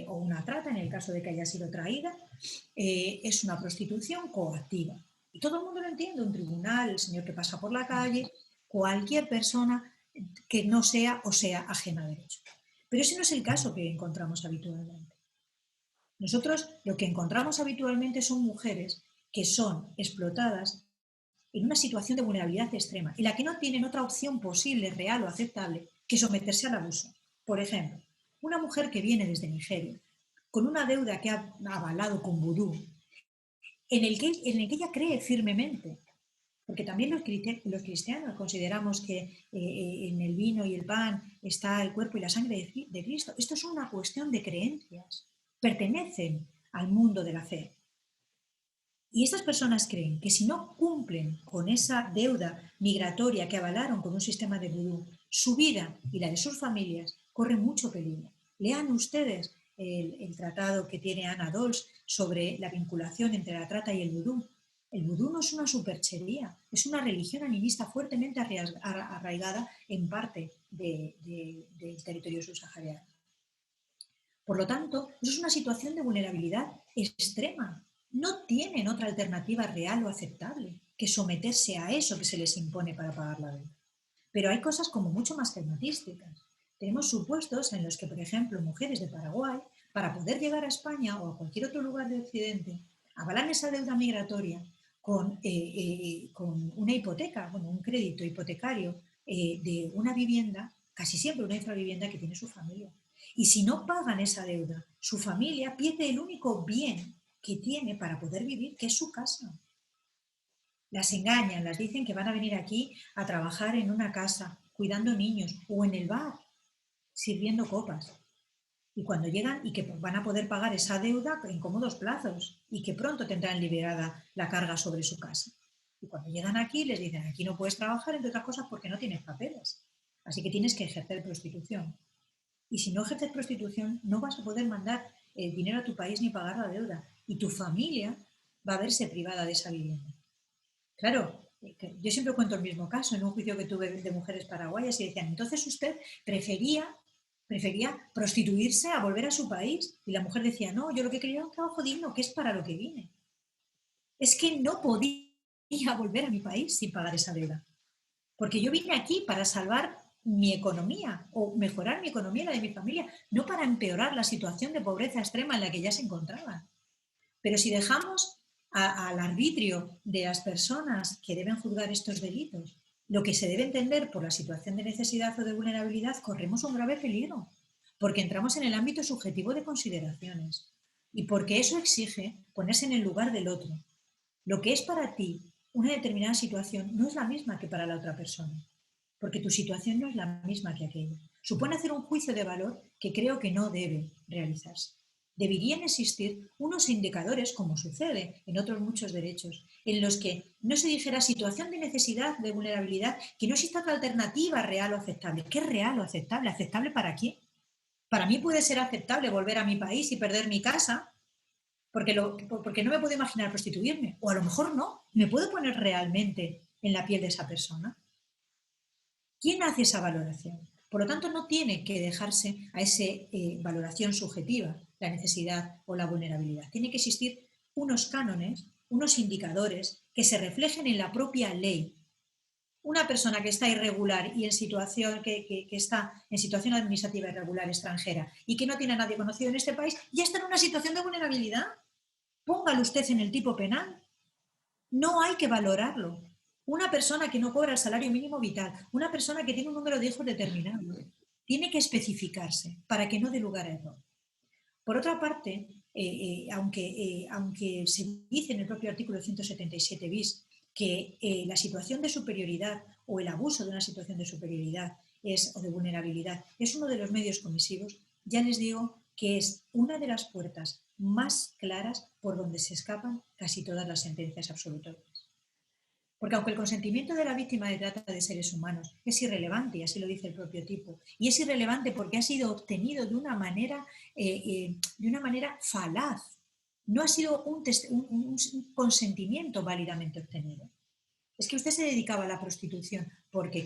Speaker 2: o una trata, en el caso de que haya sido traída, es una prostitución coactiva. Y todo el mundo lo entiende, un tribunal, el señor que pasa por la calle, cualquier persona que no sea o sea ajena a derecho. Pero ese no es el caso que encontramos habitualmente. Nosotros lo que encontramos habitualmente son mujeres que son explotadas en una situación de vulnerabilidad extrema, en la que no tienen otra opción posible, real o aceptable que someterse al abuso. Por ejemplo, una mujer que viene desde Nigeria, con una deuda que ha avalado con vudú, en el que ella cree firmemente, porque también los cristianos consideramos que en el vino y el pan está el cuerpo y la sangre de Cristo. Esto es una cuestión de creencias, pertenecen al mundo de la fe. Y estas personas creen que si no cumplen con esa deuda migratoria que avalaron con un sistema de vudú, su vida y la de sus familias corre mucho peligro. Lean ustedes el tratado que tiene Anna Dols sobre la vinculación entre la trata y el vudú. El vudú no es una superchería, es una religión animista fuertemente arraigada en parte del territorio subsahariano. Por lo tanto, eso es una situación de vulnerabilidad extrema. No tienen otra alternativa real o aceptable que someterse a eso que se les impone para pagar la deuda. Pero hay cosas como mucho más pragmatísticas. Tenemos supuestos en los que, por ejemplo, mujeres de Paraguay, para poder llegar a España o a cualquier otro lugar de Occidente, avalan esa deuda migratoria con una hipoteca, bueno, un crédito hipotecario de una vivienda, casi siempre una infravivienda que tiene su familia. Y si no pagan esa deuda, su familia pierde el único bien que tiene para poder vivir, que es su casa. Las engañan, las dicen que van a venir aquí a trabajar en una casa, cuidando niños o en el bar, sirviendo copas. Y cuando llegan y que van a poder pagar esa deuda en cómodos plazos y que pronto tendrán liberada la carga sobre su casa. Y cuando llegan aquí les dicen, aquí no puedes trabajar, entre otras cosas, porque no tienes papeles. Así que tienes que ejercer prostitución. Y si no ejerces prostitución, no vas a poder mandar dinero a tu país ni pagar la deuda. Y tu familia va a verse privada de esa vivienda. Claro, yo siempre cuento el mismo caso en un juicio que tuve de mujeres paraguayas y decían, entonces usted prefería prostituirse a volver a su país. Y la mujer decía, no, yo lo que quería era un trabajo digno, que es para lo que vine. Es que no podía volver a mi país sin pagar esa deuda. Porque yo vine aquí para salvar mi economía o mejorar mi economía y la de mi familia, no para empeorar la situación de pobreza extrema en la que ya se encontraban. Pero si dejamos al arbitrio de las personas que deben juzgar estos delitos lo que se debe entender por la situación de necesidad o de vulnerabilidad, corremos un grave peligro, porque entramos en el ámbito subjetivo de consideraciones y porque eso exige ponerse en el lugar del otro. Lo que es para ti una determinada situación no es la misma que para la otra persona. porque tu situación no es la misma que aquella. Supone hacer un juicio de valor que creo que no debe realizarse. Deberían existir unos indicadores, como sucede en otros muchos derechos, en los que no se dijera situación de necesidad, de vulnerabilidad, que no exista otra alternativa real o aceptable. ¿Qué es real o aceptable? ¿Aceptable para quién? Para mí puede ser aceptable volver a mi país y perder mi casa, porque no me puedo imaginar prostituirme. O a lo mejor no, me puedo poner realmente en la piel de esa persona. ¿Quién hace esa valoración? Por lo tanto, no tiene que dejarse a esa valoración subjetiva, la necesidad o la vulnerabilidad. Tiene que existir unos cánones, unos indicadores que se reflejen en la propia ley. Una persona que está irregular y en situación, que está en situación administrativa irregular extranjera y que no tiene a nadie conocido en este país, ya está en una situación de vulnerabilidad. Póngalo usted en el tipo penal. No hay que valorarlo. Una persona que no cobra el salario mínimo vital, una persona que tiene un número de hijos determinado, tiene que especificarse para que no dé lugar a error. Por otra parte, aunque se dice en el propio artículo 177 bis que la situación de superioridad o el abuso de una situación de superioridad o de vulnerabilidad es uno de los medios comisivos, ya les digo que es una de las puertas más claras por donde se escapan casi todas las sentencias absolutorias. Porque aunque el consentimiento de la víctima de trata de seres humanos es irrelevante, y así lo dice el propio tipo, y es irrelevante porque ha sido obtenido de una manera falaz, no ha sido un consentimiento válidamente obtenido. Es que usted se dedicaba a la prostitución porque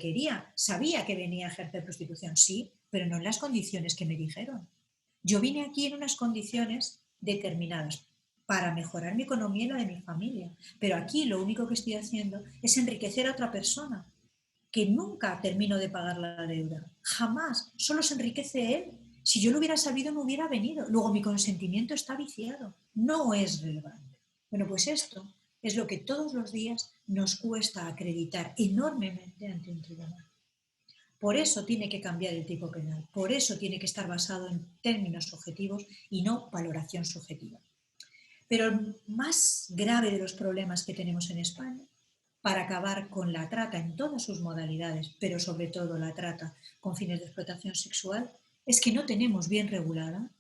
Speaker 2: sabía que venía a ejercer prostitución, sí, pero no en las condiciones que me dijeron. Yo vine aquí en unas condiciones determinadas para mejorar mi economía y la de mi familia. Pero aquí lo único que estoy haciendo es enriquecer a otra persona, que nunca termino de pagar la deuda. Jamás. Solo se enriquece él. Si yo lo hubiera sabido, no hubiera venido. Luego mi consentimiento está viciado. No es relevante. Bueno, pues esto es lo que todos los días nos cuesta acreditar enormemente ante un tribunal. Por eso tiene que cambiar el tipo penal. Por eso tiene que estar basado en términos objetivos y no valoración subjetiva. Pero el más grave de los problemas que tenemos en España, para acabar con la trata en todas sus modalidades, pero sobre todo la trata con fines de explotación sexual, es que no tenemos bien regulada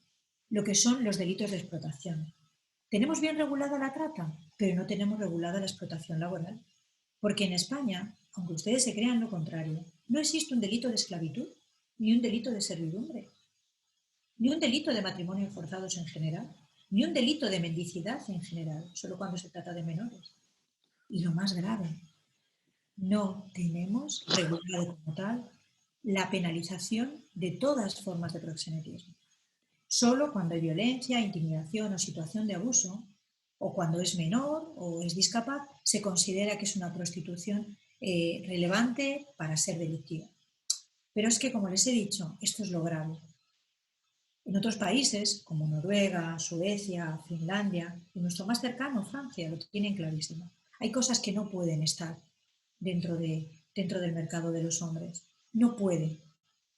Speaker 2: lo que son los delitos de explotación. Tenemos bien regulada la trata, pero no tenemos regulada la explotación laboral. Porque en España, aunque ustedes se crean lo contrario, no existe un delito de esclavitud, ni un delito de servidumbre, ni un delito de matrimonios forzados en general, ni un delito de mendicidad en general, solo cuando se trata de menores. Y lo más grave, no tenemos regulado como tal la penalización de todas formas de proxenetismo. Solo cuando hay violencia, intimidación o situación de abuso, o cuando es menor o es discapaz, se considera que es una prostitución relevante para ser delictiva. Pero es que, como les he dicho, esto es lo grave. En otros países, como Noruega, Suecia, Finlandia, y nuestro más cercano, Francia, lo tienen clarísimo. Hay cosas que no pueden estar dentro del mercado de los hombres. No puede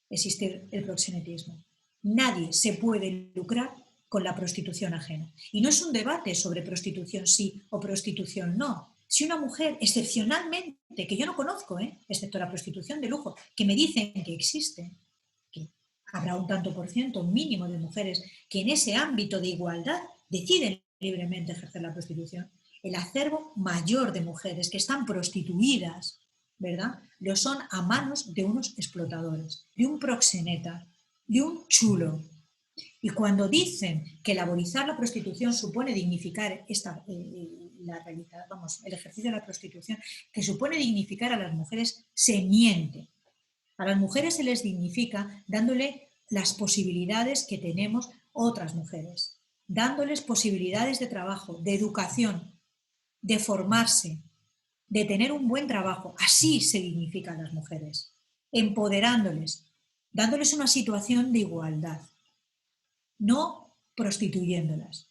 Speaker 2: existir el proxenetismo. Nadie se puede lucrar con la prostitución ajena. Y no es un debate sobre prostitución sí o prostitución no. Si una mujer, excepcionalmente, que yo no conozco, excepto la prostitución de lujo, que me dicen que existe, que habrá un tanto por ciento mínimo de mujeres que en ese ámbito de igualdad deciden libremente ejercer la prostitución, el acervo mayor de mujeres que están prostituidas, ¿verdad?, lo son a manos de unos explotadores, de un proxeneta, de un chulo. Y cuando dicen que laborizar la prostitución supone dignificar el ejercicio de la prostitución, que supone dignificar a las mujeres, se miente. A las mujeres se les dignifica dándole las posibilidades que tenemos otras mujeres, dándoles posibilidades de trabajo, de educación, de formarse, de tener un buen trabajo. Así se dignifican las mujeres, empoderándoles, dándoles una situación de igualdad, no prostituyéndolas.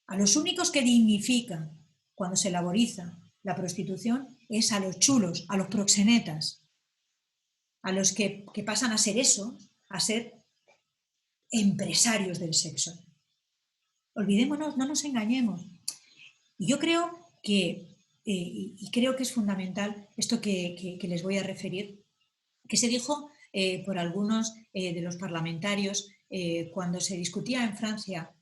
Speaker 2: A los únicos que dignifican cuando se laboriza la prostitución es a los chulos, a los proxenetas, a los que pasan a ser eso, a ser empresarios del sexo. Olvidémonos, no nos engañemos. Y yo creo que, es fundamental esto que les voy a referir, que se dijo por algunos de los parlamentarios cuando se discutía en Francia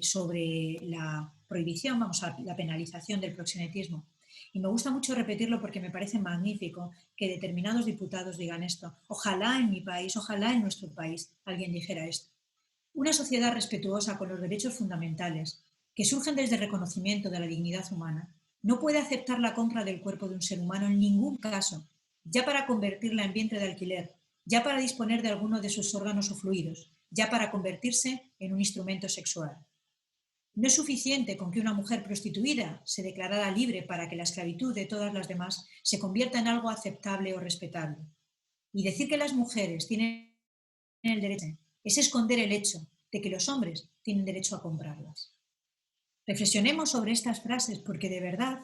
Speaker 2: sobre la prohibición, vamos a la penalización del proxenetismo. Y me gusta mucho repetirlo porque me parece magnífico que determinados diputados digan esto. Ojalá en mi país, ojalá en nuestro país alguien dijera esto. Una sociedad respetuosa con los derechos fundamentales, que surgen desde el reconocimiento de la dignidad humana, no puede aceptar la compra del cuerpo de un ser humano en ningún caso, ya para convertirla en vientre de alquiler, ya para disponer de alguno de sus órganos o fluidos, ya para convertirse en un instrumento sexual. No es suficiente con que una mujer prostituida se declarara libre para que la esclavitud de todas las demás se convierta en algo aceptable o respetable. Y decir que las mujeres tienen el derecho es esconder el hecho de que los hombres tienen derecho a comprarlas. Reflexionemos sobre estas frases porque de verdad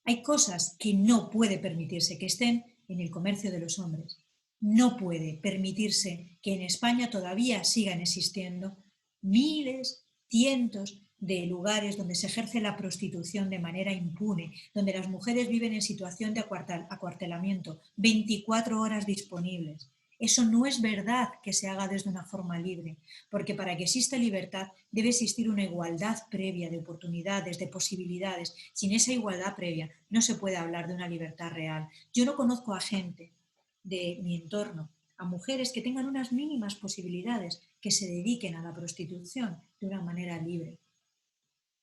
Speaker 2: hay cosas que no puede permitirse que estén en el comercio de los hombres. No puede permitirse que en España todavía sigan existiendo miles, cientos de lugares donde se ejerce la prostitución de manera impune, donde las mujeres viven en situación de acuartelamiento, 24 horas disponibles. Eso no es verdad que se haga desde una forma libre, porque para que exista libertad debe existir una igualdad previa de oportunidades, de posibilidades. Sin esa igualdad previa no se puede hablar de una libertad real. Yo no conozco a gente de mi entorno, a mujeres que tengan unas mínimas posibilidades, que se dediquen a la prostitución de una manera libre.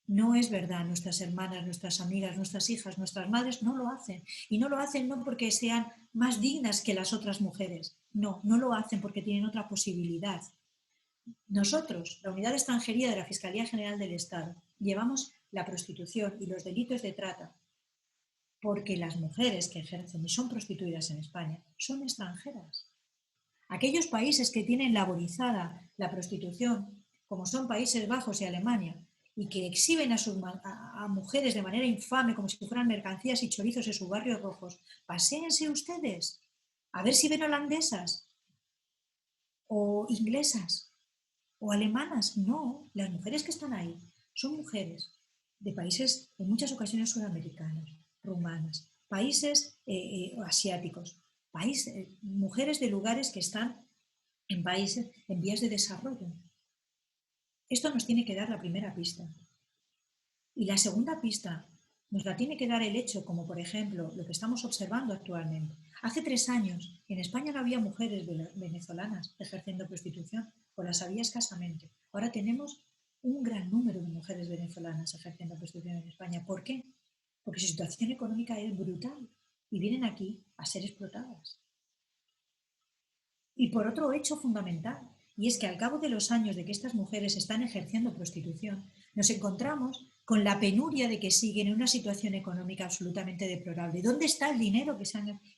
Speaker 2: No es verdad, nuestras hermanas, nuestras amigas, nuestras hijas, nuestras madres no lo hacen. Y no lo hacen no porque sean más dignas que las otras mujeres. No, no lo hacen porque tienen otra posibilidad. Nosotros, la Unidad de Extranjería de la Fiscalía General del Estado, llevamos la prostitución y los delitos de trata porque las mujeres que ejercen y son prostituidas en España son extranjeras. Aquellos países que tienen laborizada la prostitución, como son Países Bajos y Alemania, y que exhiben a mujeres de manera infame como si fueran mercancías y chorizos en sus barrios rojos, paséense ustedes a ver si ven holandesas o inglesas o alemanas. No, las mujeres que están ahí son mujeres de países en muchas ocasiones sudamericanos, rumanas, países asiáticos, mujeres de lugares que están en países en vías de desarrollo. Esto nos tiene que dar la primera pista. Y la segunda pista nos la tiene que dar el hecho, como por ejemplo lo que estamos observando actualmente. Hace 3 años en España no había mujeres venezolanas ejerciendo prostitución, o las había escasamente. Ahora tenemos un gran número de mujeres venezolanas ejerciendo prostitución en España. ¿Por qué? Porque su situación económica es brutal y vienen aquí a ser explotadas. Y por otro hecho fundamental, y es que al cabo de los años de que estas mujeres están ejerciendo prostitución, nos encontramos con la penuria de que siguen en una situación económica absolutamente deplorable. ¿Dónde está el dinero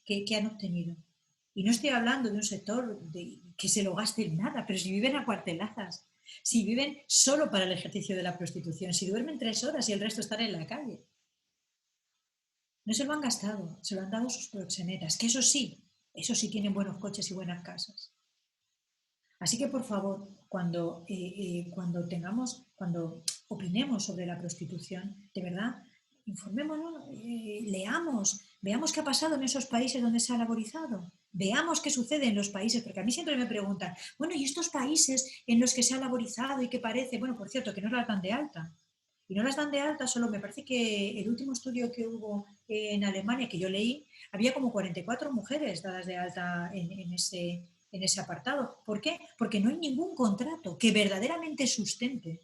Speaker 2: que han obtenido? Y no estoy hablando de un sector que se lo gaste en nada, pero si viven acuarteladas, si viven solo para el ejercicio de la prostitución, si duermen 3 horas y el resto están en la calle. No se lo han gastado, se lo han dado sus proxenetas, que eso sí tienen buenos coches y buenas casas. Así que, por favor, cuando opinemos sobre la prostitución, de verdad, informémonos, leamos, veamos qué ha pasado en esos países donde se ha laborizado, veamos qué sucede en los países, porque a mí siempre me preguntan, bueno, ¿y estos países en los que se ha laborizado y que parece, bueno, por cierto, que no las dan de alta? Y no las dan de alta, solo me parece que el último estudio que hubo en Alemania, que yo leí, había como 44 mujeres dadas de alta en ese apartado. ¿Por qué? Porque no hay ningún contrato que verdaderamente sustente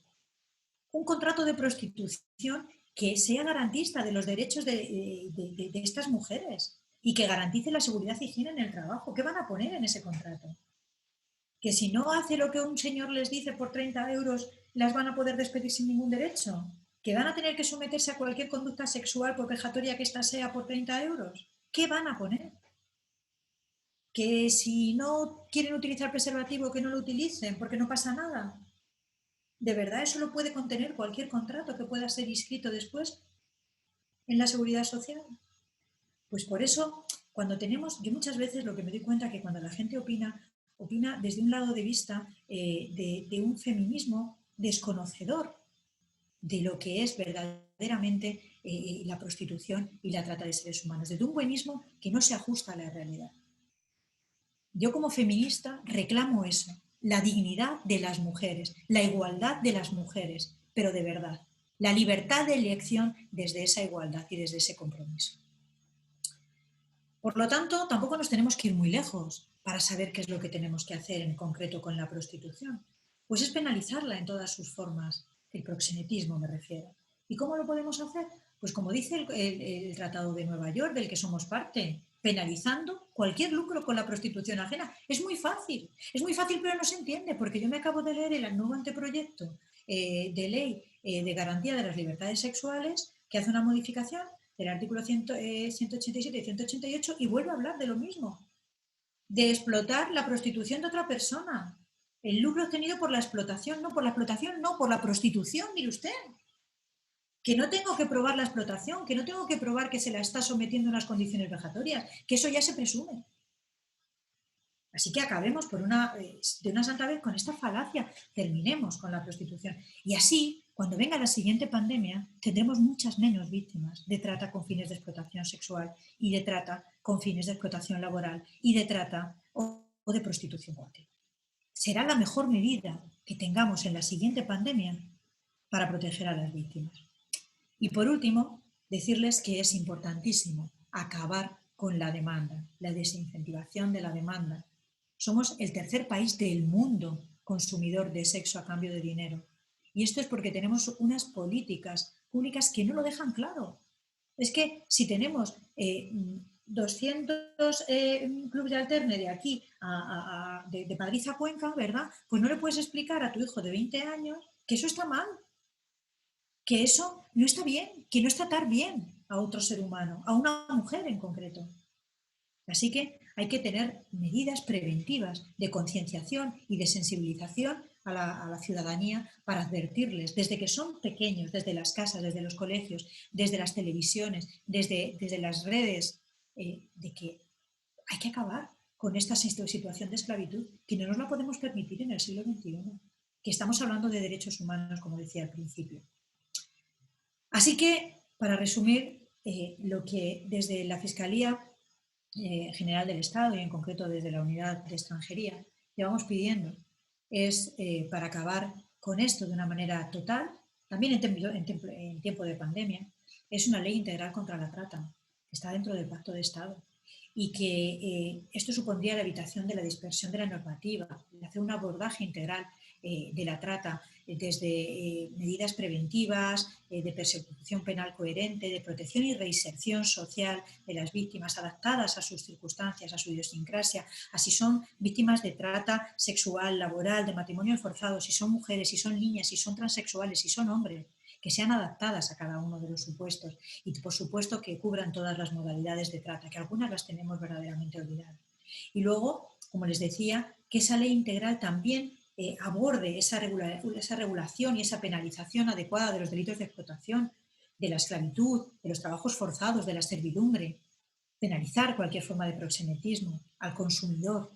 Speaker 2: un contrato de prostitución que sea garantista de los derechos de estas mujeres y que garantice la seguridad y higiene en el trabajo. ¿Qué van a poner en ese contrato? Que si no hace lo que un señor les dice por 30 euros, las van a poder despedir sin ningún derecho. Que van a tener que someterse a cualquier conducta sexual, por vejatoria que ésta sea, por 30 euros. ¿Qué van a poner? Que si no quieren utilizar preservativo, que no lo utilicen, porque no pasa nada. ¿De verdad eso lo puede contener cualquier contrato que pueda ser inscrito después en la seguridad social? Pues por eso, yo muchas veces lo que me doy cuenta es que cuando la gente opina desde un lado de vista de un feminismo desconocedor de lo que es verdaderamente la prostitución y la trata de seres humanos, desde un buenismo que no se ajusta a la realidad. Yo como feminista reclamo eso, la dignidad de las mujeres, la igualdad de las mujeres, pero de verdad, la libertad de elección desde esa igualdad y desde ese compromiso. Por lo tanto, tampoco nos tenemos que ir muy lejos para saber qué es lo que tenemos que hacer en concreto con la prostitución. Pues es penalizarla en todas sus formas, el proxenetismo me refiero. ¿Y cómo lo podemos hacer? Pues como dice el Tratado de Nueva York, del que somos parte, penalizando cualquier lucro con la prostitución ajena. Es muy fácil, pero no se entiende, porque yo me acabo de leer el nuevo anteproyecto de ley de garantía de las libertades sexuales, que hace una modificación del artículo 187 y 188 y vuelve a hablar de lo mismo, de explotar la prostitución de otra persona. El lucro obtenido por la explotación, no por la explotación, no por la prostitución, mire usted. Que no tengo que probar la explotación, que no tengo que probar que se la está sometiendo a unas condiciones vejatorias, que eso ya se presume. Así que acabemos de una santa vez con esta falacia, terminemos con la prostitución. Y así, cuando venga la siguiente pandemia, tendremos muchas menos víctimas de trata con fines de explotación sexual y de trata con fines de explotación laboral y de trata o de prostitución coactiva. Será la mejor medida que tengamos en la siguiente pandemia para proteger a las víctimas. Y por último, decirles que es importantísimo acabar con la demanda, la desincentivación de la demanda. Somos el tercer país del mundo consumidor de sexo a cambio de dinero. Y esto es porque tenemos unas políticas públicas que no lo dejan claro. Es que si tenemos 200 clubes de alterne de aquí de Madrid a Cuenca, ¿verdad? Pues no le puedes explicar a tu hijo de 20 años que eso está mal, que eso no está bien, que no es tratar bien a otro ser humano, a una mujer en concreto. Así que hay que tener medidas preventivas de concienciación y de sensibilización a la ciudadanía para advertirles desde que son pequeños, desde las casas, desde los colegios, desde las televisiones, desde las redes, de que hay que acabar con esta situación de esclavitud que no nos la podemos permitir en el siglo XXI, que estamos hablando de derechos humanos, como decía al principio. Así que, para resumir, lo que desde la Fiscalía General del Estado y en concreto desde la Unidad de Extranjería llevamos pidiendo es, para acabar con esto de una manera total, también en tiempo de pandemia, es una ley integral contra la trata, que está dentro del Pacto de Estado y que esto supondría la evitación de la dispersión de la normativa, de hacer un abordaje integral de la trata desde medidas preventivas, de persecución penal coherente, de protección y reinserción social de las víctimas adaptadas a sus circunstancias, a su idiosincrasia, así son víctimas de trata sexual, laboral, de matrimonio forzado, si son mujeres, si son niñas, si son transexuales, si son hombres, que sean adaptadas a cada uno de los supuestos y, por supuesto, que cubran todas las modalidades de trata, que algunas las tenemos verdaderamente olvidadas. Y luego, como les decía, que esa ley integral también aborde esa regulación y esa penalización adecuada de los delitos de explotación, de la esclavitud, de los trabajos forzados, de la servidumbre, penalizar cualquier forma de proxenetismo al consumidor,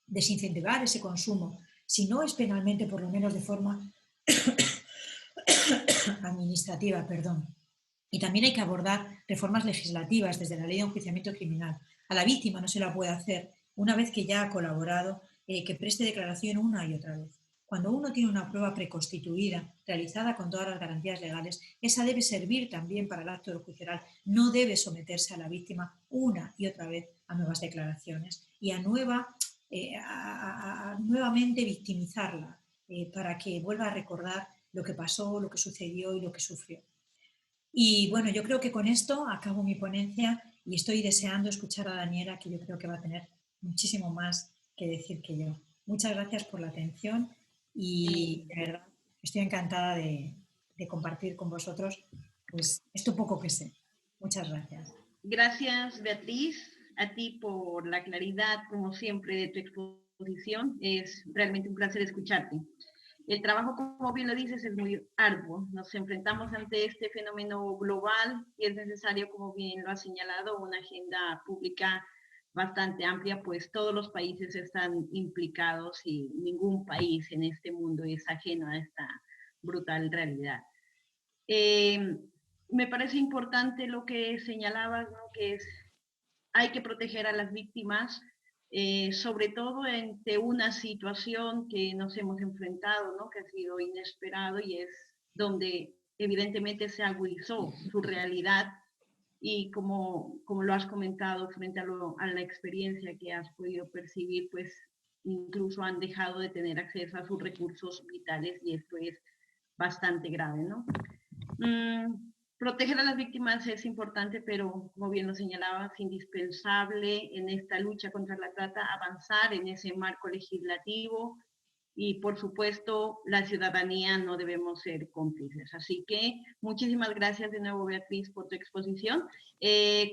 Speaker 2: desincentivar ese consumo, si no es penalmente, por lo menos de forma administrativa, perdón. Y también hay que abordar reformas legislativas desde la ley de enjuiciamiento criminal. A la víctima no se la puede hacer una vez que ya ha colaborado, que preste declaración una y otra vez. Cuando uno tiene una prueba preconstituida, realizada con todas las garantías legales, esa debe servir también para el acto del juicio oral. No debe someterse a la víctima una y otra vez a nuevas declaraciones y a nuevamente victimizarla para que vuelva a recordar lo que pasó, lo que sucedió y lo que sufrió. Y bueno, yo creo que con esto acabo mi ponencia y estoy deseando escuchar a Daniela, que yo creo que va a tener muchísimo más que decir que yo. Muchas gracias por la atención y de verdad estoy encantada de compartir con vosotros pues esto poco que sé. Muchas gracias.
Speaker 1: Gracias, Beatriz, a ti por la claridad, como siempre, de tu exposición. Es realmente un placer escucharte. El trabajo, como bien lo dices, es muy arduo. Nos enfrentamos ante este fenómeno global y es necesario, como bien lo ha señalado, una agenda pública bastante amplia, pues todos los países están implicados y ningún país en este mundo es ajeno a esta brutal realidad. Me parece importante lo que señalabas, ¿no? Que es, hay que proteger a las víctimas, sobre todo ante una situación que nos hemos enfrentado, ¿no? Que ha sido inesperado y es donde evidentemente se agudizó su realidad y como lo has comentado frente a la experiencia que has podido percibir, pues incluso han dejado de tener acceso a sus recursos vitales y esto es bastante grave, ¿no? Proteger a las víctimas es importante, pero como bien lo señalabas, es indispensable en esta lucha contra la trata avanzar en ese marco legislativo y por supuesto la ciudadanía no debemos ser cómplices. Así que muchísimas gracias de nuevo, Beatriz, por tu exposición.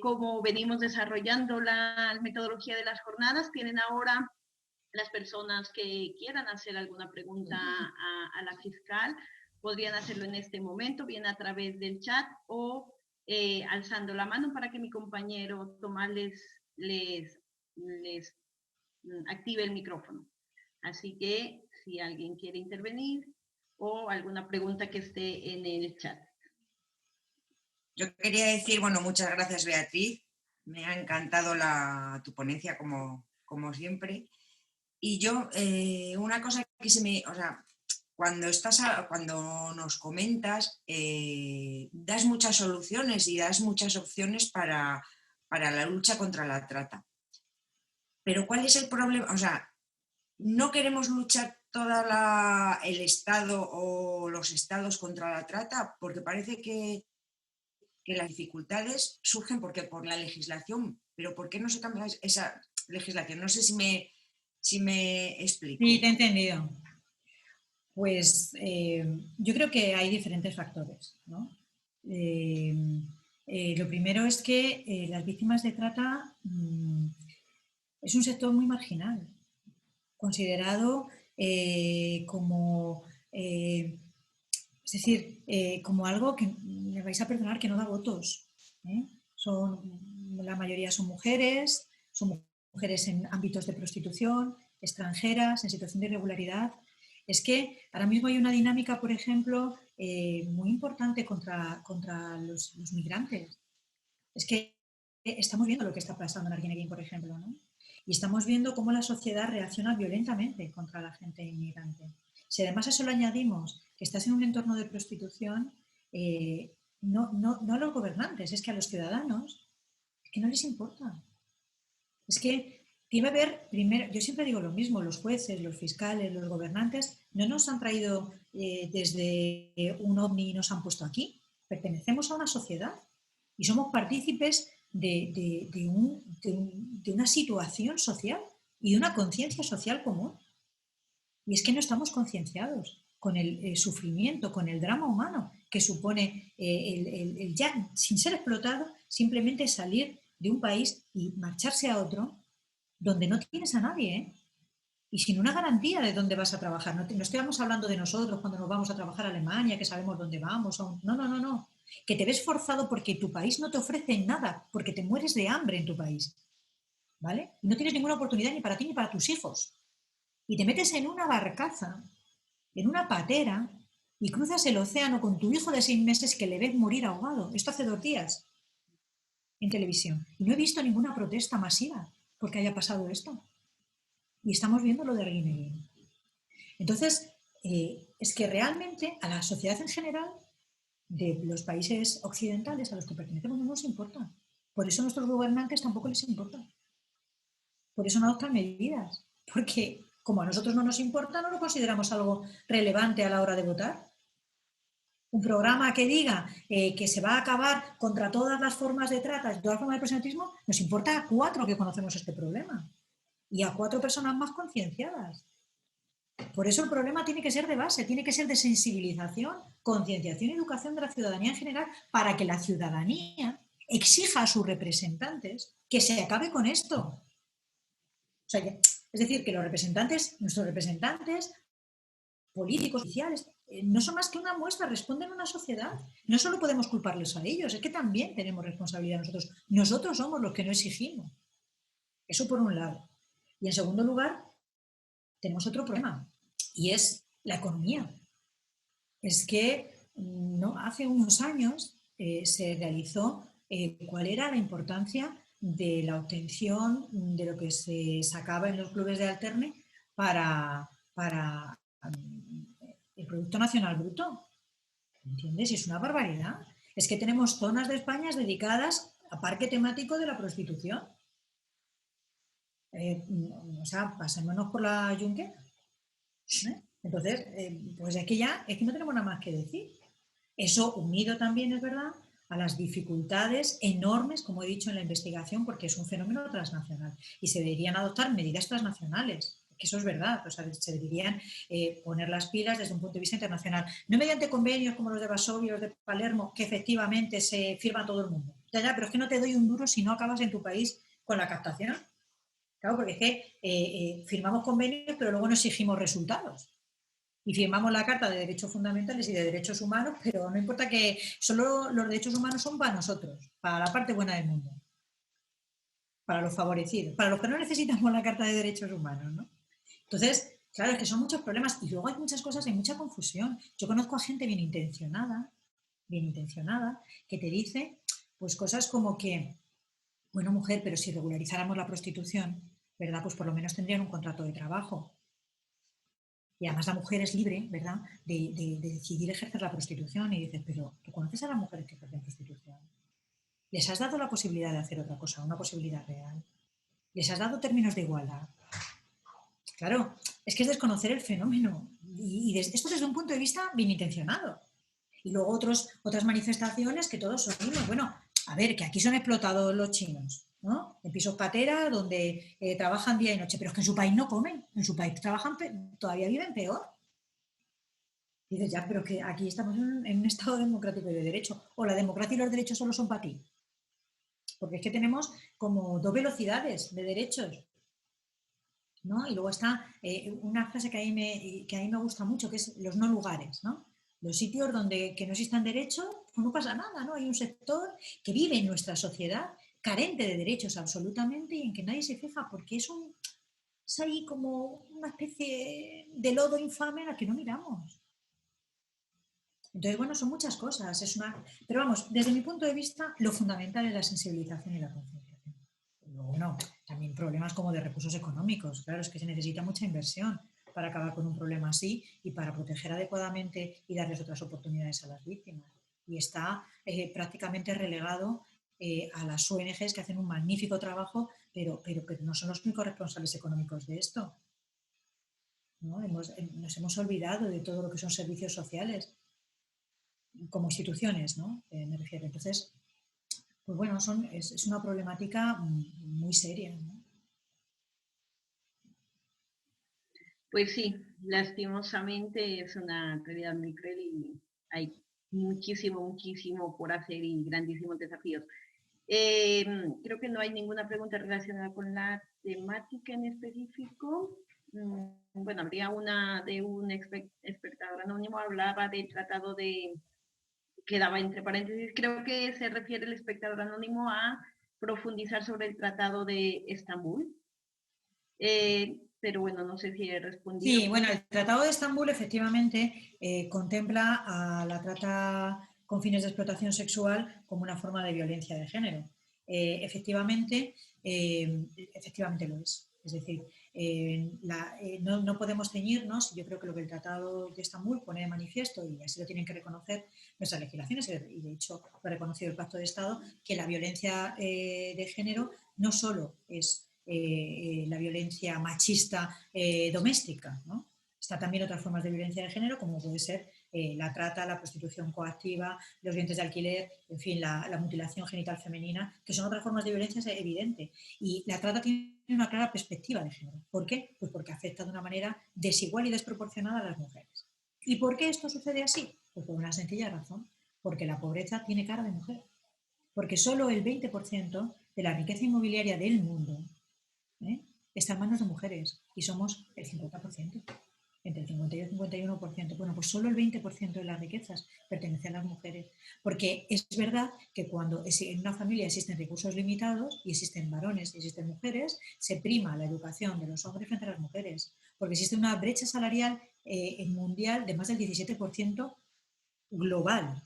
Speaker 1: Como venimos desarrollando la metodología de las jornadas, tienen ahora las personas que quieran hacer alguna pregunta a la fiscal, podrían hacerlo en este momento, bien a través del chat o alzando la mano para que mi compañero Tomás les active el micrófono. Así que si alguien quiere intervenir o alguna pregunta que esté en el chat.
Speaker 3: Yo quería decir, bueno, muchas gracias, Beatriz. Me ha encantado tu ponencia, como siempre. Y yo, una cosa que o sea, cuando nos comentas, das muchas soluciones y das muchas opciones para la lucha contra la trata. Pero ¿cuál es el problema? O sea, no queremos luchar el Estado o los estados contra la trata porque parece que las dificultades surgen por la legislación, pero ¿por qué no se cambia esa legislación? No sé si me explico.
Speaker 2: Sí, te he entendido. Pues yo creo que hay diferentes factores, ¿no? Lo primero es que las víctimas de trata es un sector muy marginal, considerado como, es decir, como algo que me vais a perdonar que no da votos. La mayoría son mujeres en ámbitos de prostitución, extranjeras, en situación de irregularidad. Es que ahora mismo hay una dinámica, por ejemplo, muy importante contra los migrantes. Es que estamos viendo lo que está pasando en Arguineguín, por ejemplo, ¿no? Y estamos viendo cómo la sociedad reacciona violentamente contra la gente inmigrante. Si además a eso le añadimos que estás en un entorno de prostitución, no a los gobernantes, es que a los ciudadanos es que no les importa. Es que tiene que haber, primero, yo siempre digo lo mismo, los jueces, los fiscales, los gobernantes no nos han traído desde un ovni y nos han puesto aquí. Pertenecemos a una sociedad y somos partícipes de una situación social y de una conciencia social común. Y es que no estamos concienciados con el sufrimiento, con el drama humano que supone el ya, sin ser explotado, simplemente salir de un país y marcharse a otro donde no tienes a nadie, ¿eh? Y sin una garantía de dónde vas a trabajar. No estamos hablando de nosotros cuando nos vamos a trabajar a Alemania, que sabemos dónde vamos. No. Que te ves forzado porque tu país no te ofrece nada, porque te mueres de hambre en tu país, ¿vale? Y no tienes ninguna oportunidad ni para ti ni para tus hijos. Y te metes en una barcaza, en una patera, y cruzas el océano con tu hijo de 6 meses que le ves morir ahogado. Esto hace 2 días en televisión. Y no he visto ninguna protesta masiva porque haya pasado esto. Y estamos viendo lo de Arguineguín. Entonces, es que realmente a la sociedad en general de los países occidentales a los que pertenecemos no nos importa. Por eso a nuestros gobernantes tampoco les importa. Por eso no adoptan medidas. Porque como a nosotros no nos importa, no lo consideramos algo relevante a la hora de votar. Un programa que diga que se va a acabar contra todas las formas de trata, todas las formas de proxenetismo, nos importa a 4 que conocemos este problema. Y a 4 personas más concienciadas. Por eso el problema tiene que ser de base, tiene que ser de sensibilización, concienciación y educación de la ciudadanía en general para que la ciudadanía exija a sus representantes que se acabe con esto. O sea, es decir, que nuestros representantes políticos, sociales, no son más que una muestra, responden a una sociedad. No solo podemos culparles a ellos, es que también tenemos responsabilidad nosotros. Nosotros somos los que no exigimos. Eso por un lado. Y en segundo lugar, tenemos otro problema, y es la economía. Es que hace unos años se realizó cuál era la importancia de la obtención de lo que se sacaba en los clubes de alterne para el Producto Nacional Bruto. ¿Entiendes? Y es una barbaridad. Es que tenemos zonas de España dedicadas a parque temático de la prostitución. O sea, pasémonos por la Junquera. Entonces, pues es que no tenemos nada más que decir. Eso unido también, es verdad, a las dificultades enormes, como he dicho en la investigación, porque es un fenómeno transnacional y se deberían adoptar medidas transnacionales. Que eso es verdad, o sea, se deberían poner las pilas desde un punto de vista internacional, no mediante convenios como los de Varsovia y los de Palermo, que efectivamente se firma todo el mundo. Ya, pero es que no te doy un duro si no acabas en tu país con la captación. Claro, porque es que firmamos convenios, pero luego no exigimos resultados. Y firmamos la Carta de Derechos Fundamentales y de Derechos Humanos, pero no importa, que solo los derechos humanos son para nosotros, para la parte buena del mundo, para los favorecidos, para los que no necesitamos la Carta de Derechos Humanos, ¿no? Entonces, claro, es que son muchos problemas y luego hay muchas cosas, hay mucha confusión. Yo conozco a gente bien intencionada, que te dice pues cosas como que, bueno, mujer, pero si regularizáramos la prostitución, ¿verdad? Pues por lo menos tendrían un contrato de trabajo. Y además la mujer es libre, ¿verdad?, de decidir ejercer la prostitución. Y dices, pero ¿tú conoces a las mujeres que ejercen prostitución? ¿Les has dado la posibilidad de hacer otra cosa, una posibilidad real? ¿Les has dado términos de igualdad? Claro, es que es desconocer el fenómeno. Y esto desde un punto de vista bien intencionado. Y luego otras manifestaciones que todos son mismos. Bueno, a ver, que aquí son explotados los chinos, ¿no? En pisos patera, donde trabajan día y noche, pero es que en su país no comen, en su país trabajan, todavía viven peor. Y dices, ya, pero que aquí estamos en un Estado democrático y de derecho. O la democracia y los derechos solo son para ti. Porque es que tenemos como dos velocidades de derechos, ¿no? Y luego está una frase que a mí me gusta mucho, que es los no lugares, ¿no? Los sitios donde que no existan derechos, pues no pasa nada, ¿no? Hay un sector que vive en nuestra sociedad carente de derechos absolutamente y en que nadie se fija porque es ahí como una especie de lodo infame a la que no miramos. Entonces, bueno, son muchas cosas. Pero vamos, desde mi punto de vista, lo fundamental es la sensibilización y la concienciación. Luego, no, también problemas como de recursos económicos. Claro, es que se necesita mucha inversión para acabar con un problema así y para proteger adecuadamente y darles otras oportunidades a las víctimas. Y está prácticamente relegado a las ONGs que hacen un magnífico trabajo, pero no son los únicos responsables económicos de esto, ¿no? Nos hemos olvidado de todo lo que son servicios sociales como instituciones, ¿no? Me refiero. Entonces, pues bueno, es una problemática muy seria, ¿no?
Speaker 1: Pues sí, lastimosamente es una realidad muy cruel y hay muchísimo por hacer y grandísimos desafíos. Creo que no hay ninguna pregunta relacionada con la temática en específico. Bueno, habría una de un espectador anónimo, hablaba del tratado quedaba entre paréntesis, creo que se refiere el espectador anónimo a profundizar sobre el tratado de Estambul. Pero bueno, no sé si he respondido.
Speaker 2: Sí, bueno, el Tratado de Estambul efectivamente contempla a la trata con fines de explotación sexual como una forma de violencia de género. Efectivamente lo es. Es decir, no podemos ceñirnos, yo creo que lo que el Tratado de Estambul pone de manifiesto, y así lo tienen que reconocer nuestras legislaciones, y de hecho lo ha reconocido el Pacto de Estado, que la violencia de género no solo es la violencia machista doméstica, ¿no? Está también otras formas de violencia de género, como puede ser la trata, la prostitución coactiva, los vientres de alquiler, en fin, la mutilación genital femenina, que son otras formas de violencia evidente. Y la trata tiene una clara perspectiva de género. ¿Por qué? Pues porque afecta de una manera desigual y desproporcionada a las mujeres. ¿Y por qué esto sucede así? Pues por una sencilla razón, porque la pobreza tiene cara de mujer. Porque solo el 20% de la riqueza inmobiliaria del mundo está en manos de mujeres y somos el 50%, entre el 50 y el 51%. Bueno, pues solo el 20% de las riquezas pertenecen a las mujeres, porque es verdad que cuando en una familia existen recursos limitados y existen varones y existen mujeres, se prima la educación de los hombres frente a las mujeres, porque existe una brecha salarial mundial de más del 17% global,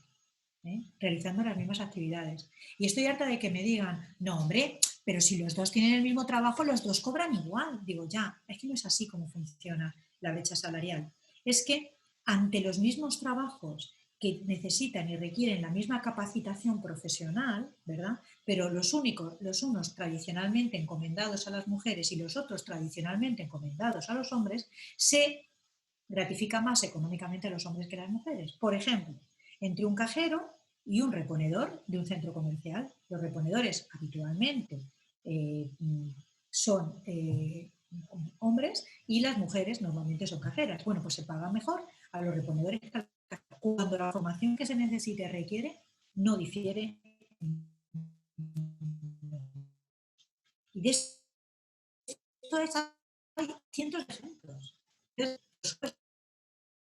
Speaker 2: realizando las mismas actividades. Y estoy harta de que me digan, no, hombre, pero si los dos tienen el mismo trabajo, los dos cobran igual. Digo, ya, es que no es así como funciona la brecha salarial. Es que ante los mismos trabajos que necesitan y requieren la misma capacitación profesional, ¿verdad? Pero los unos tradicionalmente encomendados a las mujeres y los otros tradicionalmente encomendados a los hombres, se gratifica más económicamente a los hombres que a las mujeres. Por ejemplo, entre un cajero y un reponedor de un centro comercial. Los reponedores habitualmente son hombres y las mujeres normalmente son cajeras. Bueno, pues se paga mejor a los reponedores cuando la formación que se necesite requiere, no difiere. Y de esto hay cientos de ejemplos.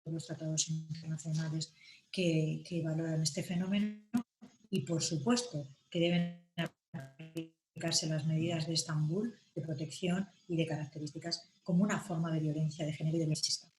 Speaker 2: Los tratados internacionales que valoran este fenómeno y, por supuesto, que deben aplicarse las medidas de Estambul de protección y de características como una forma de violencia de género y de violencia.